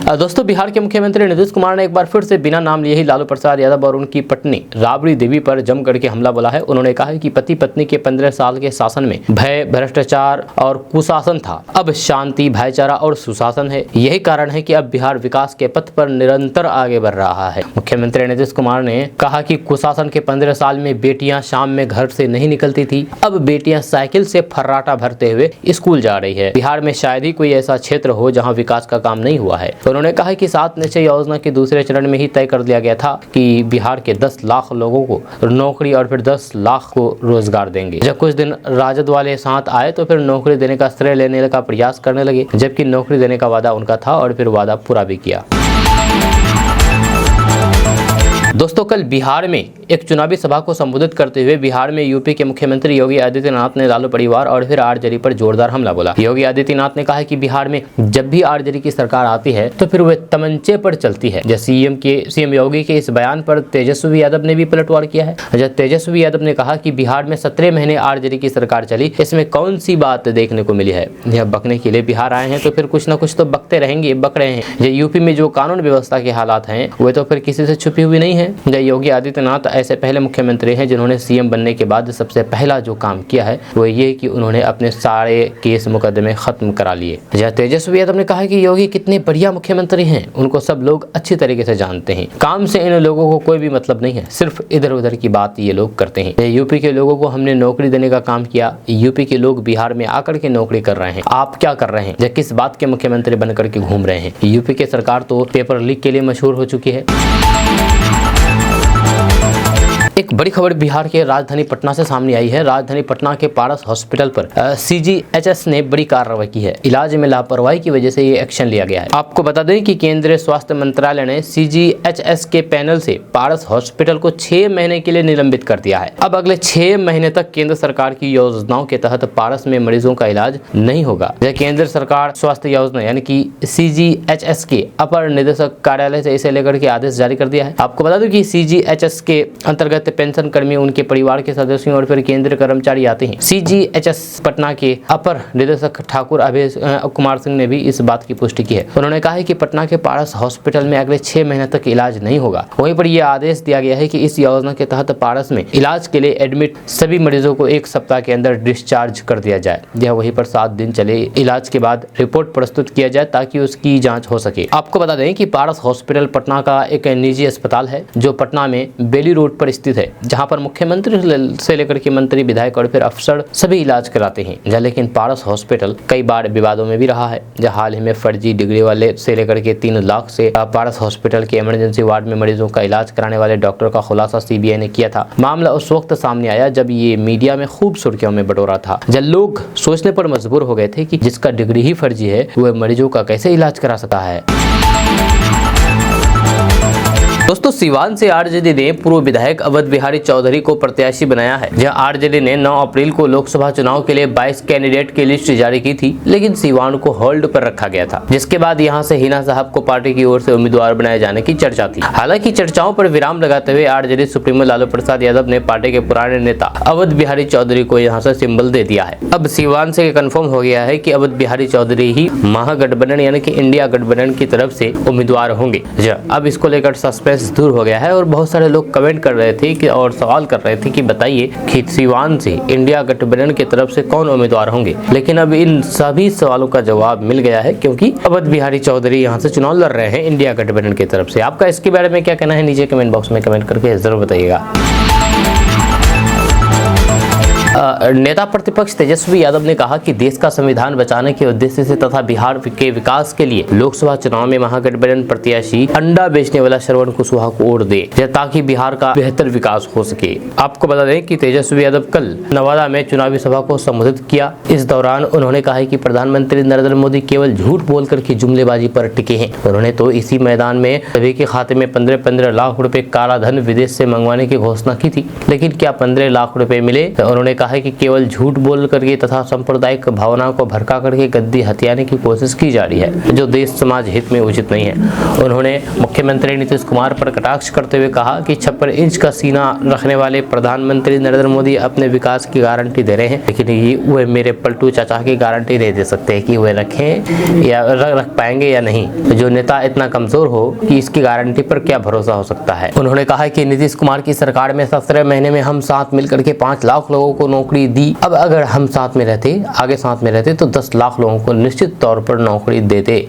दोस्तों, बिहार के मुख्यमंत्री नीतीश कुमार ने एक बार फिर से बिना नाम लिए ही लालू प्रसाद यादव और उनकी पत्नी राबड़ी देवी पर जम करके हमला बोला है। उन्होंने कहा कि पति पत्नी के 15 साल के शासन में भय, भ्रष्टाचार और कुशासन था, अब शांति, भाईचारा और सुशासन है। यही कारण है कि अब बिहार विकास के पथ पर निरंतर आगे बढ़ रहा है। मुख्यमंत्री नीतीश कुमार ने कहा कि कुशासन के 15 साल में बेटियां शाम में घर से नहीं निकलती थी, अब बेटियां साइकिल से फर्राटा भरते हुए स्कूल जा रही है। बिहार में शायद ही कोई ऐसा क्षेत्र हो जहाँ विकास का काम नहीं हुआ है। उन्होंने कहा कि 7 निश्चय योजना के दूसरे चरण में ही तय कर दिया गया था कि बिहार के 10 लाख लोगों को नौकरी और फिर 10 लाख को रोजगार देंगे। जब कुछ दिन राजद वाले साथ आए तो फिर नौकरी देने का श्रेय लेने का प्रयास करने लगे, जबकि नौकरी देने का वादा उनका था और फिर वादा पूरा भी किया। दोस्तों, कल बिहार में एक चुनावी सभा को संबोधित करते हुए बिहार में यूपी के मुख्यमंत्री योगी आदित्यनाथ ने लालू परिवार और फिर आरजेडी पर जोरदार हमला बोला। योगी आदित्यनाथ ने कहा कि बिहार में जब भी आरजेडी की सरकार आती है तो फिर वे तमंचे पर चलती है। जब सीएम योगी के इस बयान पर तेजस्वी यादव ने भी पलटवार किया है। जब तेजस्वी यादव ने कहा कि बिहार में 17 महीने आरजेडी की सरकार चली, इसमें कौन सी बात देखने को मिली है। यह बकने के लिए बिहार आए हैं तो फिर कुछ न कुछ तो बकते रहेंगे, बक रहे हैं। यूपी में जो कानून व्यवस्था के हालात हैं वे तो फिर किसी से छुपी हुई नहीं है। योगी आदित्यनाथ ऐसे पहले मुख्यमंत्री हैं जिन्होंने सीएम बनने के बाद सबसे पहला जो काम किया है वो ये कि उन्होंने अपने सारे केस मुकदमे खत्म करा लिए। जहाँ तेजस्वी यादव ने कहा कि योगी कितने बढ़िया मुख्यमंत्री हैं, उनको सब लोग अच्छी तरीके से जानते हैं। काम से इन लोगों को कोई भी मतलब नहीं है, सिर्फ इधर उधर की बात ये लोग करते हैं। यूपी के लोगों को हमने नौकरी देने का काम किया, यूपी के लोग बिहार में आकर के नौकरी कर रहे हैं। आप क्या कर रहे हैं? या किस बात के मुख्यमंत्री बनकर के घूम रहे हैं? यूपी की सरकार तो पेपर लीक के लिए मशहूर हो चुकी है। एक बड़ी खबर बिहार के राजधानी पटना से सामने आई है। राजधानी पटना के पारस हॉस्पिटल पर सीजीएचएस ने बड़ी कार्रवाई की है। इलाज में लापरवाही की वजह से ये एक्शन लिया गया है। आपको बता दें कि केंद्रीय स्वास्थ्य मंत्रालय ने सीजीएचएस के पैनल से पारस हॉस्पिटल को 6 महीने के लिए निलंबित कर दिया है। अब अगले 6 महीने तक केंद्र सरकार की योजनाओं के तहत पारस में मरीजों का इलाज नहीं होगा। केंद्र सरकार स्वास्थ्य योजना यानी कि सीजीएचएस के अपर निदेशक कार्यालय से इसे लेकर के आदेश जारी कर दिया है। आपको बता दें कि सीजीएचएस के अंतर्गत पेंशन कर्मी, उनके परिवार के सदस्यों और फिर केंद्रीय कर्मचारी आते हैं। सीजीएचएस पटना के अपर निदेशक ठाकुर अभय कुमार सिंह ने भी इस बात की पुष्टि की है। उन्होंने कहा है कि पटना के पारस हॉस्पिटल में अगले 6 महीने तक इलाज नहीं होगा। वहीं पर यह आदेश दिया गया है कि इस योजना के तहत पारस में इलाज के लिए एडमिट सभी मरीजों को 1 सप्ताह के अंदर डिस्चार्ज कर दिया जाए। यह वहीं पर 7 दिन चले इलाज के बाद रिपोर्ट प्रस्तुत किया जाए ताकि उसकी जाँच हो सके। आपको बता दें कि पारस हॉस्पिटल पटना का एक निजी अस्पताल है जो पटना में बेली रोड पर स्थित है, जहां पर मुख्यमंत्री से लेकर के मंत्री, विधायक और फिर अफसर सभी इलाज कराते हैं। लेकिन पारस हॉस्पिटल कई बार विवादों में भी रहा है। जहां हाल ही में फर्जी डिग्री वाले से लेकर के 3 लाख से पारस हॉस्पिटल के इमरजेंसी वार्ड में मरीजों का इलाज कराने वाले डॉक्टर का खुलासा सीबीआई ने किया था। मामला उस वक्त सामने आया जब ये मीडिया में खूब सुर्खियों में बटोरा था, जब लोग सोचने पर मजबूर हो गए थे कि जिसका डिग्री ही फर्जी है वह मरीजों का कैसे इलाज करा सकता है। दोस्तों, सीवान से आरजेडी ने पूर्व विधायक अवध बिहारी चौधरी को प्रत्याशी बनाया है। जहां आरजेडी ने 9 अप्रैल को लोकसभा चुनाव के लिए 22 कैंडिडेट की लिस्ट जारी की थी, लेकिन सीवान को होल्ड पर रखा गया था, जिसके बाद यहां से हिना साहब को पार्टी की ओर से उम्मीदवार बनाए जाने की चर्चा थी। हालांकि चर्चाओं पर विराम लगाते हुए आरजेडी सुप्रीमो लालू प्रसाद यादव ने पार्टी के पुराने नेता अवध बिहारी चौधरी को यहाँ से सिंबल दे दिया है। अब सीवान से कन्फर्म हो गया है कि अवध बिहारी चौधरी ही महागठबंधन यानी कि इंडिया गठबंधन की तरफ से उम्मीदवार होंगे। अब इसको लेकर सस्पेंस दूर हो गया है और बहुत सारे लोग कमेंट कर रहे थे कि और सवाल कर रहे थे कि बताइए कि सीवान से इंडिया गठबंधन की तरफ से कौन उम्मीदवार होंगे। लेकिन अब इन सभी सवालों का जवाब मिल गया है, क्योंकि अवध बिहारी चौधरी यहां से चुनाव लड़ रहे हैं इंडिया गठबंधन की तरफ से। आपका इसके बारे में क्या कहना है, नीचे कमेंट बॉक्स में कमेंट करके जरूर बताइएगा। नेता प्रतिपक्ष तेजस्वी यादव ने कहा कि देश का संविधान बचाने के उद्देश्य से तथा बिहार के विकास के लिए लोकसभा चुनाव में महागठबंधन प्रत्याशी अंडा बेचने वाला श्रवण कुशवाहा को वोट दे, ताकि बिहार का बेहतर विकास हो सके। आपको बता दें कि तेजस्वी यादव कल नवादा में चुनावी सभा को संबोधित किया। इस दौरान उन्होंने कहा कि प्रधानमंत्री नरेंद्र मोदी केवल झूठ बोलकर के जुमलेबाजी पर टिके हैं। उन्होंने तो इसी मैदान में सभी के खाते में 15-15 लाख रुपए काला धन विदेश से मंगवाने की घोषणा की थी, लेकिन क्या 15 लाख रुपए मिले? उन्होंने कहा है कि केवल झूठ बोल करके तथा सांप्रदायिक भावनाओं को भड़का करके गद्दी हथियाने की कोशिश की जा रही है, जो देश समाज हित में उचित नहीं है। उन्होंने मुख्यमंत्री नीतीश कुमार पर कटाक्ष करते हुए कहा कि 56 इंच का सीना रखने वाले प्रधानमंत्री नरेंद्र मोदी अपने विकास की गारंटी दे रहे हैं, लेकिन ये वे मेरे पलटू चाचा की गारंटी नहीं दे सकते कि वे रखें या रख पाएंगे या नहीं। जो नेता इतना कमजोर हो कि इसकी गारंटी पर क्या भरोसा हो सकता है। उन्होंने कहा कि नीतीश कुमार की सरकार में 17 महीने में हम साथ मिलकर के 5 लाख लोगों को नौकरी दी। अब अगर हम साथ में रहते, आगे साथ में रहते तो 10 लाख लोगों को निश्चित तौर पर नौकरी देते।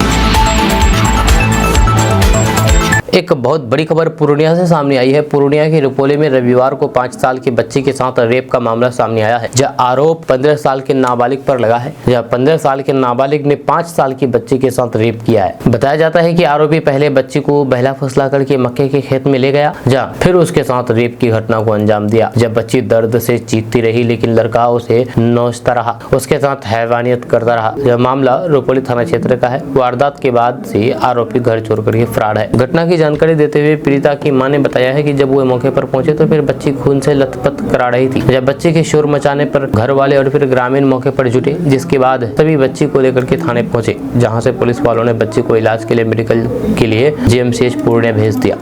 एक बहुत बड़ी खबर पूर्णिया से सामने आई है। पूर्णिया के रुपोली में रविवार को 5 साल की बच्ची के साथ रेप का मामला सामने आया है, जहां आरोप 15 साल के नाबालिग पर लगा है। जहां 15 साल के नाबालिग ने 5 साल की बच्ची के साथ रेप किया है। बताया जाता है कि आरोपी पहले बच्ची को बहला फुसला करके मक्के के खेत में ले गया, जहां फिर उसके साथ रेप की घटना को अंजाम दिया। जब बच्ची दर्द से चीखती रही, लेकिन लड़का उसे नोचता रहा, उसके साथ हैवानियत करता रहा। यह मामला रुपोली थाना क्षेत्र का है। वारदात के बाद से आरोपी घर छोड़ करके फरार है। घटना की जानकारी देते हुए पीड़िता की मां ने बताया है कि जब वो मौके पर पहुंचे तो फिर बच्ची खून से लथपथ करा रही थी। जब बच्चे के शोर मचाने पर घर वाले और फिर ग्रामीण मौके पर जुटे, जिसके बाद सभी बच्ची को लेकर के थाने पहुंचे, जहां से पुलिस वालों ने बच्ची को इलाज के लिए मेडिकल के लिए जीएमसीएच पूर्णिया भेज दिया।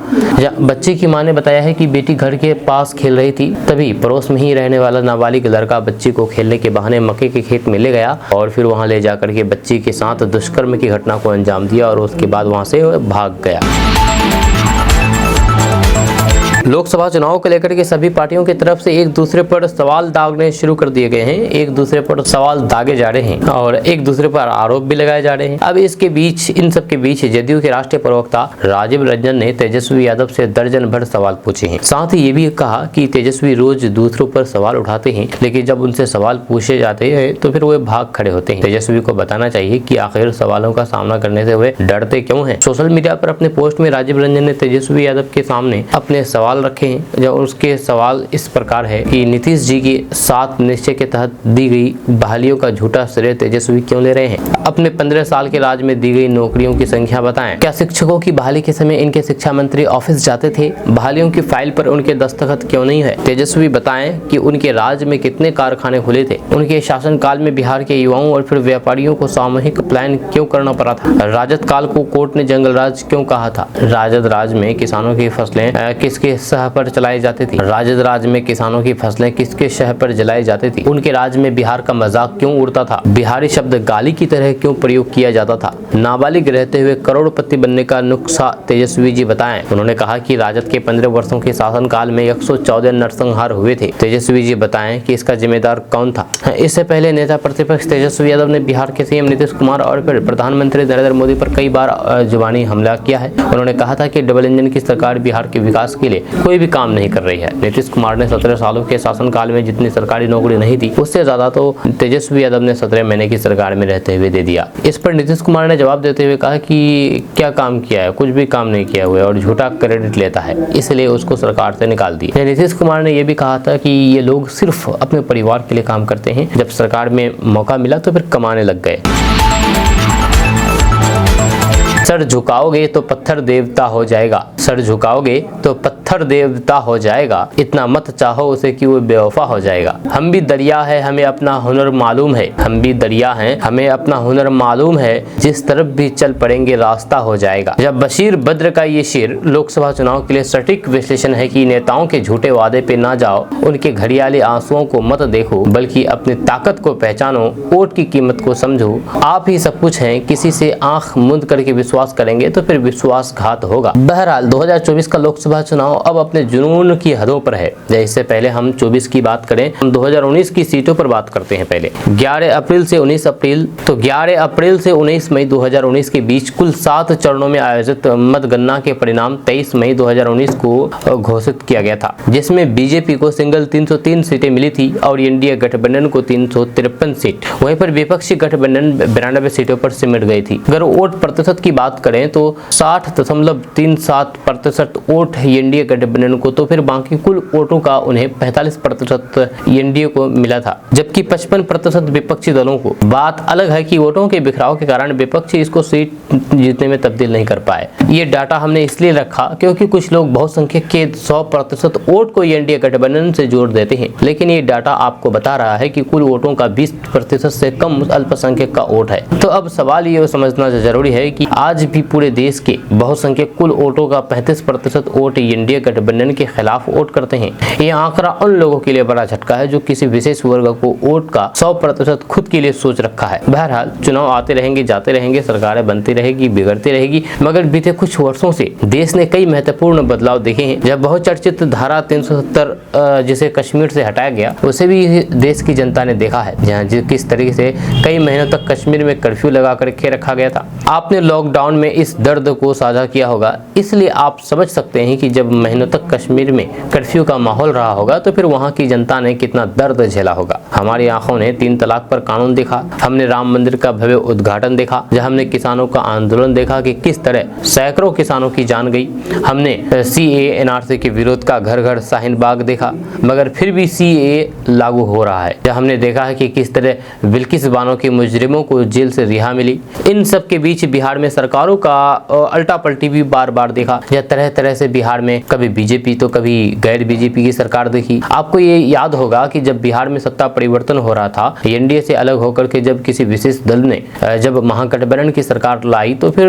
बच्ची की मां ने बताया है कि बेटी घर के पास खेल रही थी, तभी पड़ोस में ही रहने वाला नाबालिग लड़का बच्ची को खेलने के बहाने मक्के के खेत में ले गया और फिर वहां ले जाकर के बच्ची के साथ दुष्कर्म की घटना को अंजाम दिया और उसके बाद वहां से भाग गया। लोकसभा चुनाव को लेकर के सभी पार्टियों की तरफ से एक दूसरे पर सवाल दागने शुरू कर दिए गए हैं। एक दूसरे पर सवाल दागे जा रहे हैं और एक दूसरे पर आरोप भी लगाए जा रहे हैं। अब इसके बीच, इन सब के बीच जदयू के राष्ट्रीय प्रवक्ता राजीव रंजन ने तेजस्वी यादव से दर्जन भर सवाल पूछे हैं। साथ ही ये भी कहा कि तेजस्वी रोज दूसरों पर सवाल उठाते हैं, लेकिन जब उनसे सवाल पूछे जाते हैं तो फिर वे भाग खड़े होते हैं। तेजस्वी को बताना चाहिए कि आखिर सवालों का सामना करने से वे डरते क्यों हैं। सोशल मीडिया पर अपने पोस्ट में राजीव रंजन ने तेजस्वी यादव के सामने अपने सवाल रखे हैं। जब उसके सवाल इस प्रकार है कि नीतीश जी की 7 निश्चय के तहत दी गई बहालियों का झूठा श्रेय तेजस्वी क्यों ले रहे हैं। अपने 15 साल के राज में दी गई नौकरियों की संख्या बताएं। क्या शिक्षकों की बहाली के समय इनके शिक्षा मंत्री ऑफिस जाते थे? बहालियों की फाइल पर उनके दस्तखत क्यों नहीं है? तेजस्वी बताएं कि उनके राज में कितने कारखाने खुले थे। उनके शासनकाल में बिहार के युवाओं और फिर व्यापारियों को सामूहिक प्लान क्यों करना पड़ा था? राजद काल को कोर्ट ने जंगल राज क्यों कहा था? राजद राज में किसानों की फसलें किसके सह पर चलाई जाती थी? राजद राज में किसानों की फसलें किसके शह पर जलाई जाती थी? उनके राज में बिहार का मजाक क्यों उड़ता था? बिहारी शब्द गाली की तरह क्यों प्रयोग किया जाता था? नाबालिग रहते हुए करोड़पति बनने का नुस्खा तेजस्वी जी बताएं। उन्होंने कहा कि राजद के 15 वर्षों के शासनकाल में 114 नरसंहार हुए थे। तेजस्वी जी बताएं कि इसका जिम्मेदार कौन था? इससे पहले नेता प्रतिपक्ष तेजस्वी यादव ने बिहार के सीएम नीतीश कुमार और फिर प्रधानमंत्री नरेंद्र मोदी पर कई बार जुबानी हमला किया है। उन्होंने कहा था कि डबल इंजन की सरकार बिहार के विकास के लिए कोई भी काम नहीं कर रही है। नीतीश कुमार ने 17 सालों के शासनकाल में जितनी सरकारी नौकरी नहीं थी, उससे ज्यादा तो तेजस्वी यादव ने 17 महीने की सरकार में रहते हुए दे दिया। इस पर नीतीश कुमार ने जवाब देते हुए कहा कि क्या काम किया है? कुछ भी काम नहीं किया हुआ है और झूठा क्रेडिट लेता है, इसलिए उसको सरकार से निकाल दिया। नीतीश कुमार ने यह भी कहा था कि ये लोग सिर्फ अपने परिवार के लिए काम करते हैं, जब सरकार में मौका मिला तो फिर कमाने लग गए। सर झुकाओगे तो पत्थर देवता हो जाएगा। सर झुकाओगे तो पत्थर देवता हो जाएगा। इतना मत चाहो उसे कि वो बेवफा हो जाएगा। हम भी दरिया है, हमें अपना हुनर मालूम है। हम भी दरिया हैं, हमें अपना हुनर मालूम है। जिस तरफ भी चल पड़ेंगे रास्ता हो जाएगा। जब बशीर बद्र का ये शेर लोकसभा चुनाव के लिए सटीक विश्लेषण है कि नेताओं के झूठे वादे पे ना जाओ, उनके घड़ियाले आंसुओं को मत देखो, बल्कि अपनी ताकत को पहचानो, वोट की कीमत को समझो। आप ही सब कुछ हैं, किसी से आंख मूंद करके विश्वास करेंगे तो फिर विश्वासघात होगा। बहरहाल 2024 का लोकसभा चुनाव अब अपने जुनून की हदों पर है। इससे पहले हम 24 की बात करें, हम 2019 की सीटों पर बात करते हैं। पहले 11 अप्रैल से 19 अप्रैल तो 11 अप्रैल से 19 मई 2019 के बीच कुल 7 चरणों में आयोजित मतगणना के परिणाम 23 मई 2019 को घोषित किया गया था, जिसमें बीजेपी को सिंगल 303 सीटें मिली थी और एनडीए गठबंधन को 353 सीट। वहीं पर विपक्षी गठबंधन 92 सीटों पर सिमट गई थी। अगर वोट प्रतिशत की बात करें तो 60.37% वोट एनडीए गठबंधन को, तो फिर बाकी कुल वोटों का उन्हें 45% एनडीए को मिला था, जबकि 55% विपक्षी दलों को। बात अलग है कि वोटों के बिखराव के कारण विपक्षी इसको सीट जीतने में तब्दील नहीं कर पाए। ये डाटा हमने इसलिए रखा क्योंकि कुछ लोग बहुसंख्यक के 100% वोट को एनडीए गठबंधन से जोड़ देते हैं, लेकिन ये डाटा आपको बता रहा है कि कुल वोटों का 20% से कम अल्पसंख्यक का वोट है। तो अब सवाल ये समझना जरूरी है कि आज भी पूरे देश के बहुसंख्यक कुल वोटों का 35% वोट एनडीए गठबंधन के खिलाफ वोट करते हैं। ये आंकड़ा उन लोगों के लिए बड़ा झटका है जो किसी विशेष वर्ग को वोट का 100% खुद के लिए सोच रखा है। बहरहाल चुनाव आते रहेंगे, जाते रहेंगे, सरकारें बनती रहेगी, बिगड़ती रहेगी, मगर बीते कुछ वर्षों से देश ने कई महत्वपूर्ण बदलाव देखे हैं। जब बहुचर्चित धारा 370 जिसे कश्मीर से हटाया गया, उसे भी देश की जनता ने देखा है, जहाँ किस तरीके से कई महीनों तक कश्मीर में कर्फ्यू लगा करके रखा गया था। आपने लॉकडाउन में इस दर्द को साझा किया होगा, इसलिए आप समझ सकते हैं कि जब महीनों तक कश्मीर में कर्फ्यू का माहौल रहा होगा तो फिर वहां की जनता ने कितना दर्द झेला होगा। हमारी आंखों ने 3 तलाक पर कानून देखा, हमने राम मंदिर का भव्य उद्घाटन देखा, जहां हमने किसानों का आंदोलन देखा कि किस तरह सैकड़ों किसानों की जान गई। हमने सीएए एनआरसी के विरोध का घर घर शाहीन बाग देखा, मगर फिर भी सीएए लागू हो रहा है। जब हमने देखा है कि किस तरह बिल्किस बानो के मुजरिमों को जेल से रिहा मिली। इन सब के बीच बिहार में सरकार सरकारों का अल्टा पलटी भी बार बार देखा। या तरह तरह से बिहार में कभी बीजेपी तो कभी गैर बीजेपी की सरकार देखी। आपको ये याद होगा कि जब बिहार में सत्ता परिवर्तन हो रहा था, एनडीए से अलग होकर के जब किसी विशेष दल ने जब महागठबंधन की सरकार लाई, तो फिर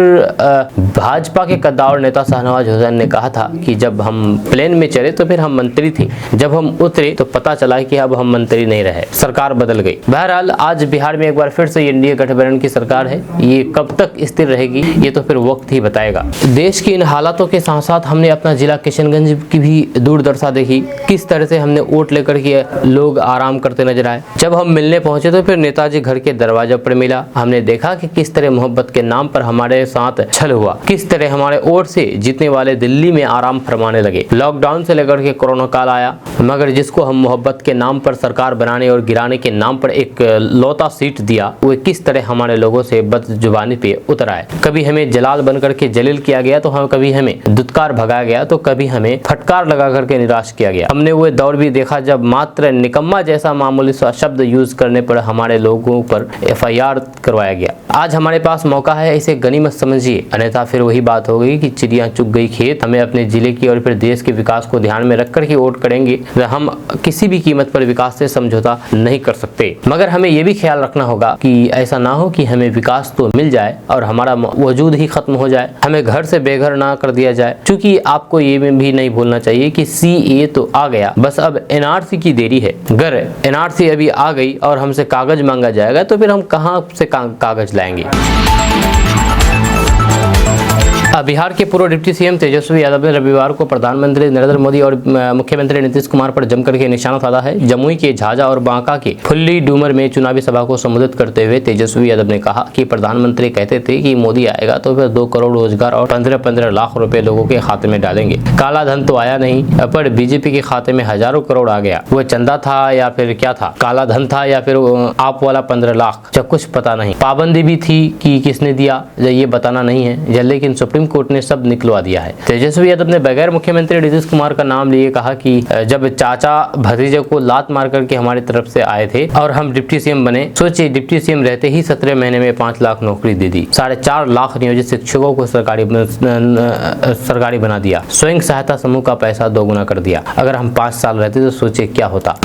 भाजपा के कद्दावर नेता शाहनवाज हुसैन ने कहा था कि जब हम प्लेन में चले तो फिर हम मंत्री थे, जब हम उतरे तो पता चला कि अब हम मंत्री नहीं रहे, सरकार बदल गई। बहरहाल आज बिहार में एक बार फिर से एनडीए गठबंधन की सरकार है। ये कब तक स्थिर रहेगी ये तो फिर वक्त ही बताएगा। देश की इन हालातों के साथ साथ हमने अपना जिला किशनगंज की भी दुर्दशा देखी। किस तरह से हमने वोट लेकर के लोग आराम करते नजर आए। जब हम मिलने पहुंचे तो फिर नेताजी घर के दरवाजे पर मिला। हमने देखा कि किस तरह मोहब्बत के नाम पर हमारे साथ छल हुआ, किस तरह हमारे वोट से जीतने वाले दिल्ली में आराम फरमाने लगे। लॉकडाउन से लेकर के कोरोना काल आया, मगर जिसको हम मोहब्बत के नाम पर सरकार बनाने और गिराने के नाम पर एक लौता सीट दिया, वो किस तरह हमारे लोगों से बदजुबानी पे उतर आए। कभी हमें जलाल बन करके जलील किया गया तो हम, कभी हमें दुत्कार भगाया गया तो कभी हमें फटकार लगा करके निराश किया गया। हमने वो दौर भी देखा जब मात्र निकम्मा जैसा मामूली सा शब्द यूज करने पर हमारे लोगों पर एफआईआर करवाया गया। आज हमारे पास मौका है, इसे गनीमत समझिए, अन्यथा फिर वही बात हो गई कि चिड़िया चुग गई खेत। हमें अपने जिले की और फिर देश के विकास को ध्यान में रखकर ही वोट करेंगे। हम किसी भी कीमत पर विकास से समझौता नहीं कर सकते, मगर हमें यह भी ख्याल रखना होगा कि ऐसा ना हो कि हमें विकास तो मिल जाए और हमारा वजूद ही खत्म हो जाए, हमें घर से बेघर ना कर दिया जाए। क्योंकि आपको ये भी नहीं भूलना चाहिए कि सीए तो आ गया, बस अब एनआरसी की देरी है। अगर एनआरसी अभी आ गई और हमसे कागज मांगा जाएगा तो फिर हम कहां से कागज लाएंगे। बिहार के पूर्व डिप्टी सीएम तेजस्वी यादव ने रविवार को प्रधानमंत्री नरेंद्र मोदी और मुख्यमंत्री नीतीश कुमार पर जमकर के निशाना साधा है। जमुई के झाझा और बांका के फुल्ली डूमर में चुनावी सभा को संबोधित करते हुए तेजस्वी यादव ने कहा कि प्रधानमंत्री कहते थे कि मोदी आएगा तो फिर 2 करोड़ रोजगार और 15-15 लाख रुपए लोगों के खाते में डालेंगे। काला धन तो आया नहीं, पर बीजेपी के खाते में हजारों करोड़ आ गया। वो चंदा था या फिर क्या था, काला धन था या फिर आप वाला 15 लाख, जब कुछ पता नहीं। पाबंदी भी थी कि किसने दिया, ये बताना नहीं है, लेकिन सुप्रीम कोर्ट ने सब निकलवा दिया है। तेजस्वी यादव ने बगैर मुख्यमंत्री नीतीश कुमार का नाम लिए कहा कि जब चाचा भतीजे को लात मार करके हमारी तरफ से आए थे और हम डिप्टी सीएम बने, सोचिए डिप्टी सीएम रहते ही 17 महीने में 5 लाख नौकरी दे दी, 4.5 लाख नियोजित शिक्षकों को सरकारी बना दिया, स्वयं सहायता समूह का पैसा 2 गुना कर दिया। अगर हम 5 साल रहते तो सोचिए क्या होता।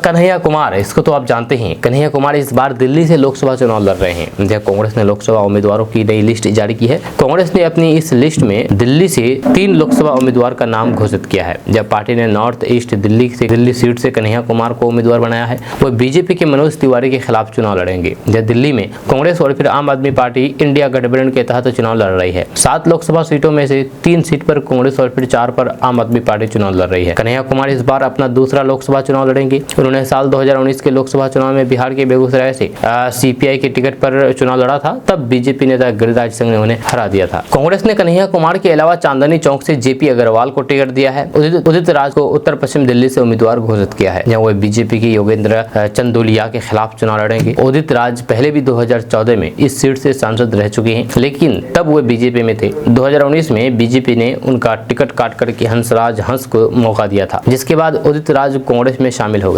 कन्हैया कुमार, इसको तो आप जानते हैं। कन्हैया कुमार इस बार दिल्ली से लोकसभा चुनाव लड़ रहे हैं। जब कांग्रेस ने लोकसभा उम्मीदवारों की नई लिस्ट जारी की है। कांग्रेस ने अपनी इस लिस्ट में दिल्ली से 3 लोकसभा उम्मीदवार का नाम घोषित किया है। जब पार्टी ने नॉर्थ ईस्ट दिल्ली सीट से कन्हैया कुमार को उम्मीदवार बनाया है, वो बीजेपी के मनोज तिवारी के खिलाफ चुनाव लड़ेंगे। जब दिल्ली में कांग्रेस और फिर आम आदमी पार्टी इंडिया गठबंधन के तहत चुनाव लड़ रही है। 7 लोकसभा सीटों में से 3 सीट पर कांग्रेस और फिर 4 पर आम आदमी पार्टी चुनाव लड़ रही है। कन्हैया कुमार इस बार अपना दूसरा लोकसभा चुनाव लड़ेंगे। उन्होंने साल 2019 के लोकसभा चुनाव में बिहार के बेगूसराय से सीपीआई के टिकट पर चुनाव लड़ा था। तब बीजेपी नेता गिरिराज सिंह ने उन्हें हरा दिया था। कांग्रेस ने कन्हैया कुमार के अलावा चांदनी चौक से जेपी अग्रवाल को टिकट दिया है। उदित राज को उत्तर पश्चिम दिल्ली से उम्मीदवार घोषित किया है, जहां वो बीजेपी के योगेंद्र चंदोलिया के खिलाफ चुनाव लड़ेंगे। उदित राज पहले भी 2014 में इस सीट से सांसद रह चुके हैं, लेकिन तब वो बीजेपी में थे। 2019 में बीजेपी ने उनका टिकट काट करके हंसराज हंस को मौका दिया था, जिसके बाद उदित राज कांग्रेस में शामिल हो गए।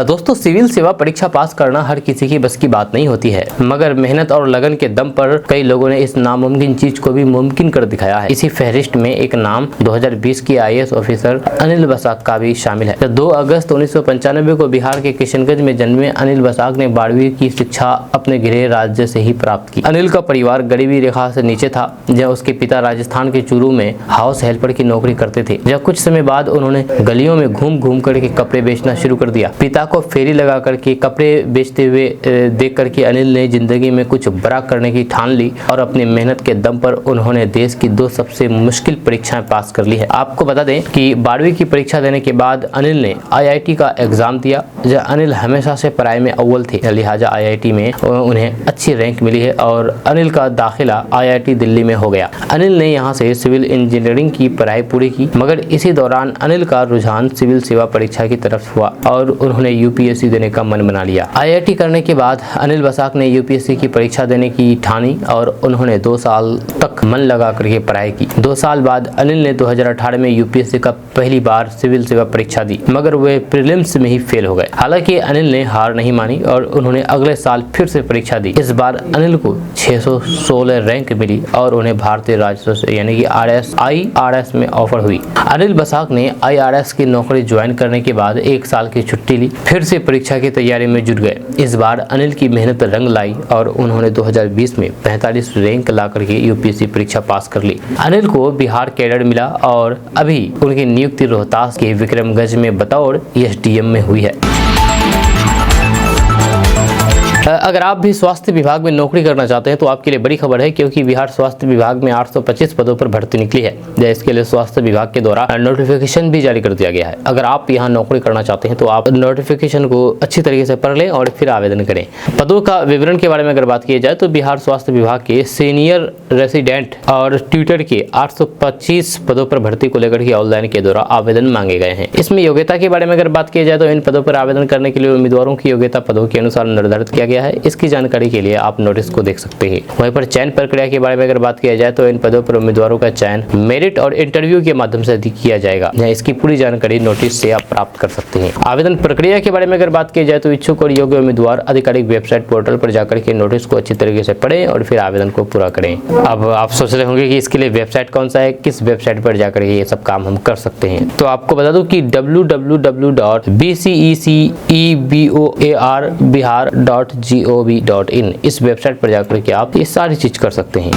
दोस्तों, सिविल सेवा परीक्षा पास करना हर किसी की बस की बात नहीं होती है, मगर मेहनत और लगन के दम पर कई लोगों ने इस नामुमकिन चीज को भी मुमकिन कर दिखाया है। इसी फहरिस्त में एक नाम 2020 के आईएएस ऑफिसर अनिल बसाक का भी शामिल है। 2 अगस्त 1995 को बिहार के किशनगंज में जन्मे अनिल बसाक ने 12वीं की शिक्षा अपने गृह राज्य से ही प्राप्त की। अनिल का परिवार गरीबी रेखा से नीचे था, जहाँ उसके पिता राजस्थान के चूरू में हाउस हेल्पर की नौकरी करते थे। जब कुछ समय बाद उन्होंने गलियों में घूम घूम करके कपड़े बेचना शुरू कर दिया। पिता को फेरी लगा करके कपड़े बेचते हुए देख करके अनिल ने जिंदगी में कुछ बड़ा करने की ठान ली और अपनी मेहनत के दम पर उन्होंने देश की 2 सबसे मुश्किल परीक्षाएं पास कर ली है। आपको बता दें कि 12वीं की परीक्षा देने के बाद अनिल ने आईआईटी का एग्जाम दिया। जब अनिल हमेशा से पढ़ाई में अव्वल थे, लिहाजा आईआईटी में उन्हें अच्छी रैंक मिली है और अनिल का दाखिला आईआईटी दिल्ली में हो गया। अनिल ने यहाँ से सिविल इंजीनियरिंग की पढ़ाई पूरी की, मगर इसी दौरान अनिल का रुझान सिविल सेवा परीक्षा की तरफ हुआ और उन्होंने उन्होंने यूपीएससी देने का मन बना लिया। आईआईटी करने के बाद अनिल बसाक ने यूपीएससी की परीक्षा देने की ठानी और उन्होंने 2 साल तक मन लगा करके पढ़ाई की। 2 साल बाद अनिल ने 2018 में यूपीएससी का पहली बार सिविल सेवा परीक्षा दी, मगर वे प्रीलिम्स में ही फेल हो गए। हालांकि अनिल ने हार नहीं मानी और उन्होंने अगले साल फिर से परीक्षा दी। इस बार अनिल को 616 रैंक मिली और उन्हें भारतीय राजस्व यानी कि IRS में ऑफर हुई। अनिल बसाक ने IRS की नौकरी ज्वाइन करने के बाद 1 साल की छुट्टी ली, फिर से परीक्षा की तैयारी में जुट गए। इस बार अनिल की मेहनत रंग लाई और उन्होंने 2020 में 45 रैंक ला करके यूपीएससी परीक्षा पास कर ली। अनिल को बिहार कैडर मिला और अभी उनकी नियुक्ति रोहतास के विक्रमगंज में बतौर SDM में हुई है। अगर आप भी स्वास्थ्य विभाग में नौकरी करना चाहते हैं तो आपके लिए बड़ी खबर है, क्योंकि बिहार स्वास्थ्य विभाग में 825 पदों पर भर्ती निकली है। इसके लिए स्वास्थ्य विभाग के द्वारा नोटिफिकेशन भी जारी कर दिया गया है। अगर आप यहां नौकरी करना चाहते हैं तो आप नोटिफिकेशन को अच्छी तरीके से पढ़ लें और फिर आवेदन करें। पदों का विवरण के बारे में अगर बात की जाए तो बिहार स्वास्थ्य विभाग के सीनियर रेसिडेंट और ट्यूटर के 825 पदों पर भर्ती को लेकर के ऑनलाइन के द्वारा आवेदन मांगे गए हैं। इसमें योग्यता के बारे में अगर बात की जाए तो इन पदों पर आवेदन करने के लिए उम्मीदवारों की योग्यता पदों के अनुसार निर्धारित किया गया है। इसकी जानकारी के लिए आप नोटिस को देख सकते हैं। वहीं पर चयन प्रक्रिया के बारे में अगर बात किया जाए तो इन पदों पर उम्मीदवारों का चयन मेरिट और इंटरव्यू के माध्यम से किया जाएगा। इसकी पूरी जानकारी नोटिस से आप प्राप्त कर सकते हैं। आवेदन प्रक्रिया के बारे में अगर बात की जाए तो इच्छुक और योग्य उम्मीदवार आधिकारिक वेबसाइट पोर्टल पर जाकर के नोटिस को अच्छी तरीके से पढ़ें और फिर आवेदन को पूरा करें। अब आप सोच रहे होंगे कि इसके लिए वेबसाइट कौन सा है, किस वेबसाइट पर जाकर ये सब काम हम कर सकते हैं। तो आपको बता दूं कि www.bceceboarbihar.gov.in इस वेबसाइट पर जाकर के आप ये सारी चीज कर सकते हैं।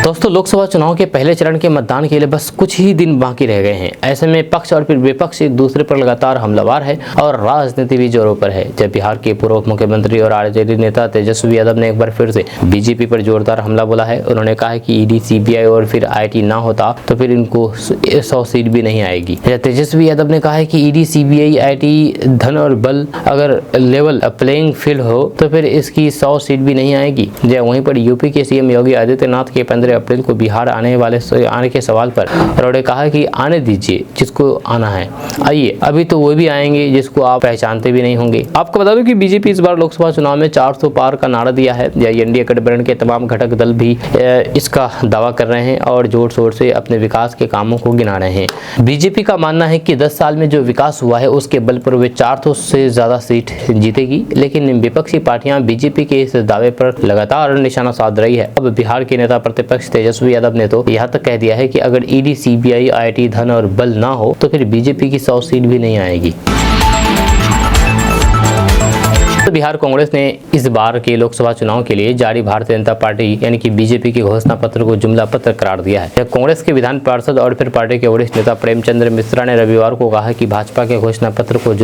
दोस्तों, लोकसभा चुनाव के पहले चरण के मतदान के लिए बस कुछ ही दिन बाकी रह गए हैं। ऐसे में पक्ष और फिर विपक्ष एक दूसरे पर लगातार हमलावर है और राजनीति भी जोरों पर है। जब बिहार के पूर्व मुख्यमंत्री और आरजेडी नेता तेजस्वी यादव ने एक बार फिर से बीजेपी पर जोरदार हमला बोला है। उन्होंने कहा है कि ईडी, सीबीआई और फिर आईटी ना होता तो फिर इनको 100 सीट भी नहीं आएगी। तेजस्वी यादव ने कहा है कि ईडी, सीबीआई, आईटी, धन और बल अगर लेवल प्लेइंग फील्ड हो तो फिर इसकी 100 सीट भी नहीं आएगी। वहीं पर यूपी के सीएम योगी आदित्यनाथ के 15 अप्रैल को बिहार आने के सवाल पर उन्होंने कहा कि आने दीजिए जिसको आना है, आइए। अभी तो वो भी आएंगे जिसको आप पहचानते भी नहीं होंगे। आपको बता दूं कि बीजेपी इस बार लोकसभा चुनाव में 400 पार का नारा दिया है। एनडीए गठबंधन के तमाम घटक दल भी इसका दावा कर रहे हैं और जोर शोर से अपने विकास के कामों को गिना रहे हैं। बीजेपी का मानना है कि 10 साल में जो विकास हुआ है उसके बल पर वे 400 से ज्यादा सीट जीतेगी, लेकिन विपक्षी पार्टियां बीजेपी के इस दावे पर लगातार निशाना साध रही है। अब बिहार के नेता प्रतिपक्ष तेजस्वी यादव ने तो यहाँ तक कह दिया है कि अगर ईडी, सीबीआई, आईटी, धन और बल ना हो तो फिर बीजेपी की 100 सीट भी नहीं आएगी। बिहार कांग्रेस ने इस बार के लोकसभा चुनाव के लिए जारी भारतीय जनता पार्टी यानी कि बीजेपी के घोषणा पत्र को जुमला पत्र करार दिया है। कांग्रेस के विधान पार्षद और फिर पार्टी के वरिष्ठ नेता प्रेमचंद्र मिश्रा ने रविवार को कहा कि भाजपा के घोषणा पत्र को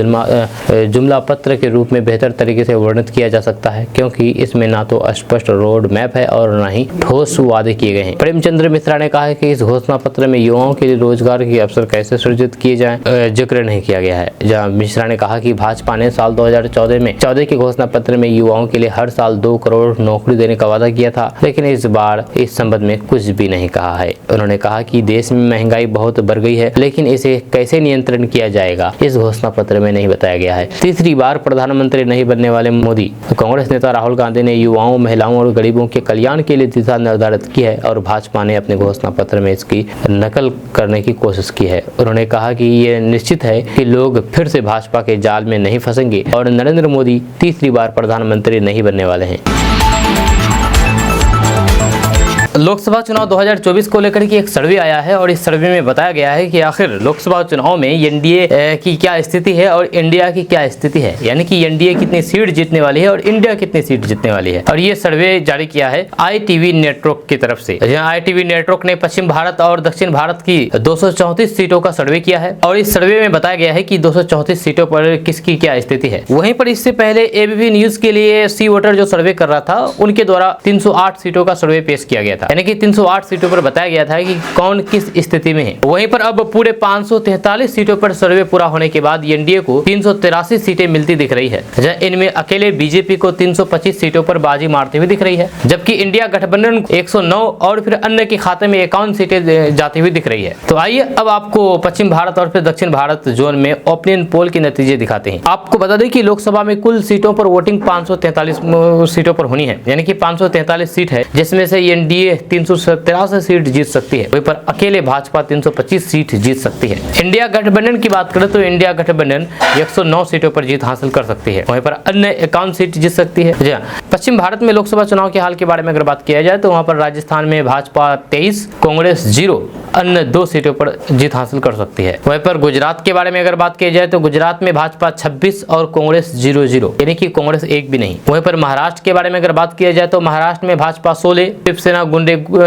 जुमला पत्र के रूप में बेहतर तरीके से वर्णित किया जा सकता है, क्योंकि इसमें ना तो स्पष्ट रोड मैप है और न ही ठोस वादे किए गए हैं। प्रेमचंद्र मिश्रा ने कहा है कि इस घोषणा पत्र में युवाओं के लिए रोजगार के अवसर कैसे सृजित किए जाए जिक्र नहीं किया गया है। जहां मिश्रा ने कहा कि भाजपा ने साल 2014 के घोषणा पत्र में युवाओं के लिए हर साल 2 करोड़ नौकरी देने का वादा किया था, लेकिन इस बार इस संबंध में कुछ भी नहीं कहा है। उन्होंने कहा कि देश में महंगाई बहुत बढ़ गई है, लेकिन इसे कैसे नियंत्रण किया जाएगा इस घोषणा पत्र में नहीं बताया गया है। तीसरी बार प्रधानमंत्री नहीं बनने वाले मोदी। कांग्रेस नेता राहुल गांधी ने युवाओं, महिलाओं और गरीबों के कल्याण के लिए दिशा निर्धारित की है और भाजपा ने अपने घोषणा पत्र में इसकी नकल करने की कोशिश की है। उन्होंने कहा कि ये निश्चित है कि लोग फिर से भाजपा के जाल में नहीं फंसेंगे और नरेंद्र मोदी तीसरी बार प्रधानमंत्री नहीं बनने वाले हैं। लोकसभा चुनाव 2024 को लेकर के एक सर्वे आया है और इस सर्वे में बताया गया है कि आखिर लोकसभा चुनाव में एनडीए की क्या स्थिति है और इंडिया की क्या स्थिति है, यानी कि एनडीए कितनी सीट जीतने वाली है और इंडिया कितनी सीट जीतने वाली है। और ये सर्वे जारी किया है ITV नेटवर्क की तरफ से। ITV नेटवर्क ने पश्चिम भारत और दक्षिण भारत की 234 सीटों का सर्वे किया है और इस सर्वे में बताया गया है कि 234 सीटों पर किसकी क्या स्थिति है। वहीं पर इससे पहले ABP न्यूज के लिए सी वोटर जो सर्वे कर रहा था उनके द्वारा 308 सीटों का सर्वे पेश किया गया था। था, यानी कि 308 सीटों पर बताया गया था कि कौन किस स्थिति में है। वहीं पर अब पूरे 543 सीटों पर सर्वे पूरा होने के बाद एनडीए को 383 सीटें मिलती दिख रही है, इनमें अकेले बीजेपी को 325 सीटों पर बाजी मारती हुई दिख रही है, जबकि इंडिया गठबंधन 109 और फिर अन्य के खाते में 51 सीटें जाती हुई दिख रही है। तो आइए अब आपको पश्चिम भारत और फिर दक्षिण भारत जोन में ओपिनियन पोल के नतीजे दिखाते हैं। आपको बता दें कि लोकसभा में कुल सीटों पर वोटिंग 543 सीटों पर होनी है, यानी कि 543 सीट है, जिसमें से एनडीए 383 सीट जीत सकती है, वहीं पर अकेले भाजपा 325 सीट जीत सकती है। इंडिया गठबंधन की बात करें तो इंडिया गठबंधन 109 सीटों पर जीत हासिल कर सकती है, वहीं पर अन्य 51 सीट जीत सकती है। जी हाँ, पश्चिम भारत में लोकसभा चुनाव के हाल के बारे में अगर बात किया जाए तो वहां पर राजस्थान में भाजपा 23, कांग्रेस 0, अन्य 2 सीटों पर जीत हासिल कर सकती है। वहीं पर गुजरात के बारे में अगर बात की जाए तो गुजरात में भाजपा 26 और कांग्रेस 0-0, यानी कि कांग्रेस एक भी नहीं। वहीं पर महाराष्ट्र के बारे में अगर बात किया जाए तो महाराष्ट्र में भाजपा 16, शिवसेना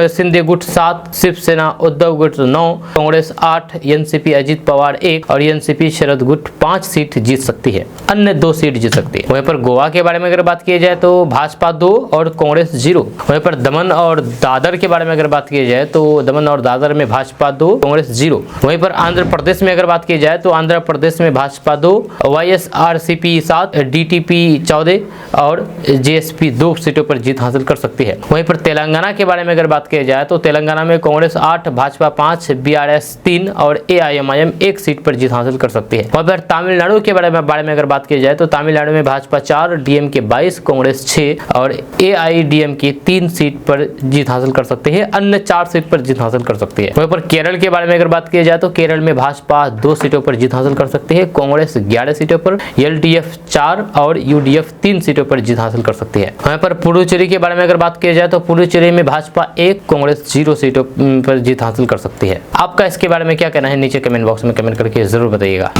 शिंदे गुट 7, शिवसेना उद्धव गुट 9, कांग्रेस 8, एनसीपी अजित पवार 1 और एनसीपी शरद गुट 5 सीट जीत सकती है, अन्य 2 सीट जीत सकती है। वहीं पर गोवा के बारे में अगर बात की जाए तो भाजपा 2 और कांग्रेस 0। वहीं पर दमन और दादर के बारे में अगर बात की जाए तो दमन और दादर में भाजपा 2, कांग्रेस 0। वहीं पर आंध्र प्रदेश में अगर बात की जाए तो आंध्र प्रदेश में भाजपा 2, वाईएसआरसीपी 7, डीटीपी 14 और जेएसपी 2 सीटों पर जीत हासिल कर सकती है। वहीं पर तेलंगाना के बारे में अगर बात की जाए तो तेलंगाना में कांग्रेस 8, भाजपा 5, बीआरएस 3 और एआईएमआईएम 1 सीट पर जीत हासिल कर सकती है। वहीं पर तमिलनाडु के बारे में अगर बात की जाए तो तमिलनाडु में भाजपा 4, डीएमके 22, कांग्रेस 6 और एआईडीएमके 3 सीट पर जीत हासिल कर सकती है, अन्य 4 सीट पर जीत हासिल कर सकती है। वहीं पर केरल के बारे में अगर बात की जाए तो केरल में भाजपा 2 सीटों पर जीत हासिल कर सकती है, कांग्रेस 11 सीटों पर, एलडीएफ 4 और यूडीएफ 3 सीटों पर जीत हासिल कर सकती है। वहीं पर पुडुचेरी के बारे में अगर बात की जाए तो पुडुचेरी में भाजपा 1, कांग्रेस 0 सीटों पर जीत हासिल कर सकती है। आपका इसके बारे में क्या कहना है, नीचे कमेंट बॉक्स में कमेंट करके जरूर बताइएगा।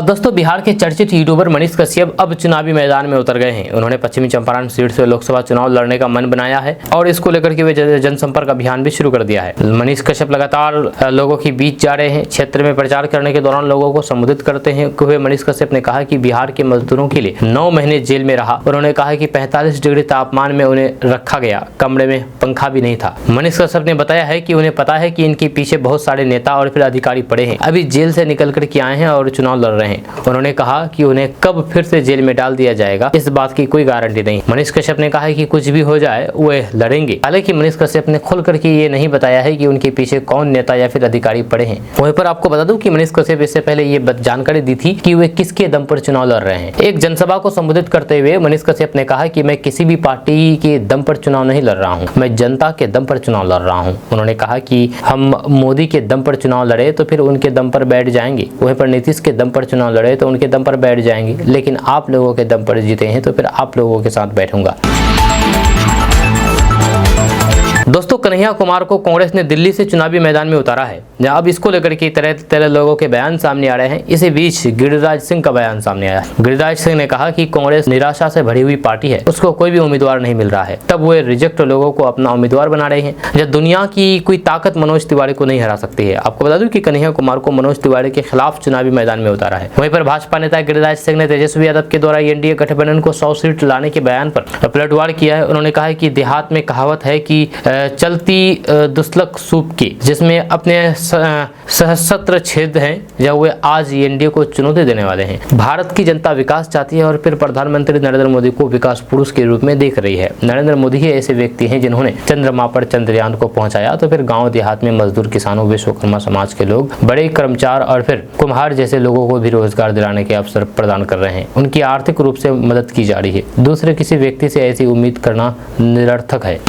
दोस्तों, बिहार के चर्चित यूट्यूबर मनीष कश्यप अब चुनावी मैदान में उतर गए हैं। उन्होंने पश्चिमी चंपारण सीट से लोकसभा चुनाव लड़ने का मन बनाया है और इसको लेकर के वे जनसंपर्क अभियान भी शुरू कर दिया है। मनीष कश्यप लगातार लोगों के बीच जा रहे हैं। क्षेत्र में प्रचार करने के दौरान लोगों को संबोधित करते हुए मनीष कश्यप ने कहा कि बिहार के मजदूरों के लिए 9 महीने जेल में रहा। उन्होंने कहा कि 45 डिग्री तापमान में उन्हें रखा गया, कमरे में पंखा भी नहीं था। मनीष कश्यप ने बताया है कि उन्हें पता है कि इनके पीछे बहुत सारे नेता और फिर अधिकारी पड़े हैं, अभी जेल से निकल कर के आए हैं और चुनाव लड़ रहे हैं। उन्होंने कहा कि उन्हें कब फिर से जेल में डाल दिया जाएगा इस बात की कोई गारंटी नहीं। मनीष कश्यप ने कहा है कि कुछ भी हो जाए वे लड़ेंगे। हालांकि मनीष कश्यप ने खुल करके ये नहीं बताया है कि उनके पीछे कौन नेता या फिर अधिकारी पड़े हैं। वहीं पर आपको बता दूं कि मनीष कश्यप इससे पहले ये जानकारी दी थी कि वे किसके दम पर चुनाव लड़ रहे हैं। एक जनसभा को संबोधित करते हुए मनीष कश्यप ने कहा कि मैं किसी भी पार्टी के दम पर चुनाव नहीं लड़ रहा हूँ, मैं जनता के दम पर चुनाव लड़ रहा हूँ। उन्होंने कहा कि हम मोदी के दम पर चुनाव लड़े तो फिर उनके दम पर बैठ जाएंगे, वहीं पर नीतीश के दम पर चुनाव लड़े तो उनके दम पर बैठ जाएंगे, लेकिन आप लोगों के दम पर जीते हैं तो फिर आप लोगों के साथ बैठूंगा। दोस्तों, कन्हैया कुमार को कांग्रेस ने दिल्ली से चुनावी मैदान में उतारा है। अब इसको लेकर के तरह तरह लोगों के बयान सामने आ रहे हैं। इसी बीच गिरिराज सिंह का बयान सामने आया है। गिरिराज सिंह ने कहा कि कांग्रेस निराशा से भरी हुई पार्टी है, उसको कोई भी उम्मीदवार नहीं मिल रहा है, तब वो रिजेक्ट लोगों को अपना उम्मीदवार बना रहे हैं। जब दुनिया की कोई ताकत मनोज तिवारी को नहीं हरा सकती है। आपको बता दूं कि कन्हैया कुमार को मनोज तिवारी के खिलाफ चुनावी मैदान में उतारा है। वहीं पर भाजपा नेता गिरिराज सिंह ने तेजस्वी यादव के द्वारा एनडीए गठबंधन को 100 सीट लाने के बयान पर पलटवार किया है। उन्होंने कहा कि देहात में कहावत है कि चलती दुस्लक सूप की, जिसमें अपने सहस्त्र छेद हैं, जब वे आज एनडीए को चुनौती देने वाले हैं। भारत की जनता विकास चाहती है और फिर प्रधानमंत्री नरेंद्र मोदी को विकास पुरुष के रूप में देख रही है। नरेंद्र मोदी ही ऐसे व्यक्ति हैं जिन्होंने चंद्रमा पर चंद्रयान को पहुंचाया, तो फिर गांव देहात में मजदूर, किसानों, विश्वकर्मा समाज के लोग, बड़े कर्मचारी और फिर कुम्हार जैसे लोगों को भी रोजगार दिलाने के अवसर प्रदान कर रहे हैं। उनकी आर्थिक रूप से मदद की जा रही है। दूसरे किसी व्यक्ति से ऐसी उम्मीद करना निरर्थक है।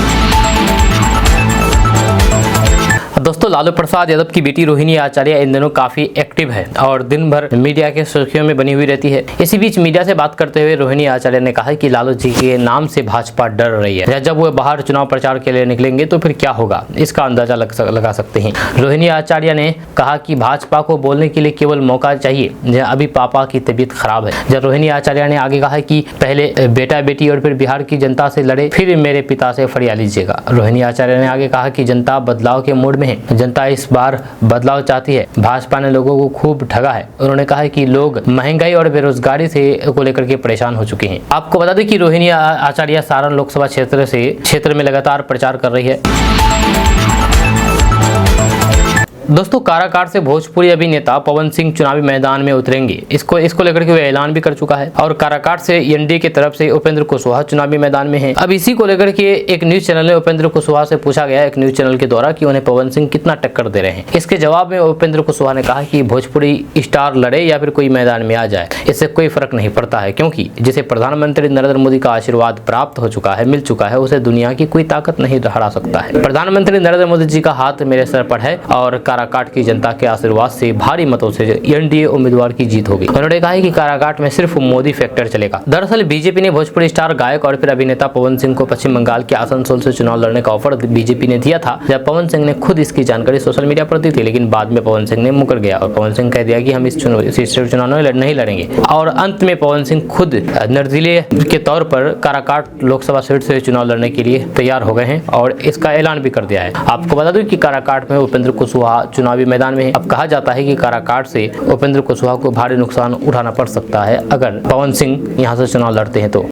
दोस्तों, लालू प्रसाद यादव की बेटी रोहिणी आचार्य इन दिनों काफी एक्टिव है और दिन भर मीडिया के सुर्खियों में बनी हुई रहती है। इसी बीच मीडिया से बात करते हुए रोहिणी आचार्य ने कहा कि लालू जी के नाम से भाजपा डर रही है। जब वो बाहर चुनाव प्रचार के लिए निकलेंगे तो फिर क्या होगा, इसका अंदाजा लगा सकते हैं। रोहिणी आचार्य ने कहा कि भाजपा को बोलने के लिए केवल मौका चाहिए। अभी पापा की तबीयत खराब है। जब रोहिणी आचार्य ने आगे कहा कि पहले बेटा बेटी और फिर बिहार की जनता से लड़े, फिर मेरे पिता से फरिया लीजिएगा। रोहिणी आचार्य ने आगे कहा कि जनता बदलाव के मूड में हैं। जनता इस बार बदलाव चाहती है। भाजपा ने लोगों को खूब ठगा है। उन्होंने कहा है कि लोग महंगाई और बेरोजगारी को लेकर के परेशान हो चुके हैं। आपको बता दें कि रोहिणी आचार्य सारण लोकसभा क्षेत्र में लगातार प्रचार कर रही है। दोस्तों, काराकाट से भोजपुरी अभिनेता पवन सिंह चुनावी मैदान में उतरेंगे। इसको लेकर के वह ऐलान भी कर चुका है। और काराकाट से एनडीए की तरफ से उपेंद्र कुशवाहा चुनावी मैदान में है। अब इसी को लेकर के एक न्यूज चैनल ने उपेंद्र कुशवाहा से पूछा गया, एक न्यूज चैनल के द्वारा, कि उन्हें पवन सिंह कितना टक्कर दे रहे हैं। इसके जवाब में उपेंद्र कुशवाहा ने कहा कि भोजपुरी स्टार लड़े या फिर कोई मैदान में आ जाए, इससे कोई फर्क नहीं पड़ता है, क्योंकि जिसे प्रधानमंत्री नरेंद्र मोदी का आशीर्वाद प्राप्त हो चुका है, मिल चुका है, उसे दुनिया की कोई ताकत नहीं हरा सकता है। प्रधानमंत्री नरेंद्र मोदी जी का हाथ मेरे सर पर है और काराकाट की जनता के आशीर्वाद से भारी मतों से एनडीए उम्मीदवार की जीत होगी। उन्होंने कहा है कि काराकाट में सिर्फ मोदी फैक्टर चलेगा। दरअसल बीजेपी ने भोजपुरी स्टार गायक और फिर अभिनेता पवन सिंह को पश्चिम बंगाल के आसनसोल से चुनाव लड़ने का ऑफर बीजेपी ने दिया था, जब पवन सिंह ने खुद इसकी जानकारी सोशल मीडिया पर दी थी। लेकिन बाद में पवन सिंह ने मुकर गया और पवन सिंह कह दिया कि हम इस चुनाव में नहीं लड़ेंगे। और अंत में पवन सिंह खुद निर्दलीय के तौर पर काराकाट लोकसभा सीट से चुनाव लड़ने के लिए तैयार हो गए हैं और इसका ऐलान भी कर दिया है। आपको बता दूं कि काराकाट में उपेंद्र कुशवाहा चुनावी मैदान में। अब कहा जाता है कि काराकाट से उपेंद्र कुशवाहा को भारी नुकसान उठाना पड़ सकता है अगर पवन सिंह यहां से चुनाव लड़ते हैं तो।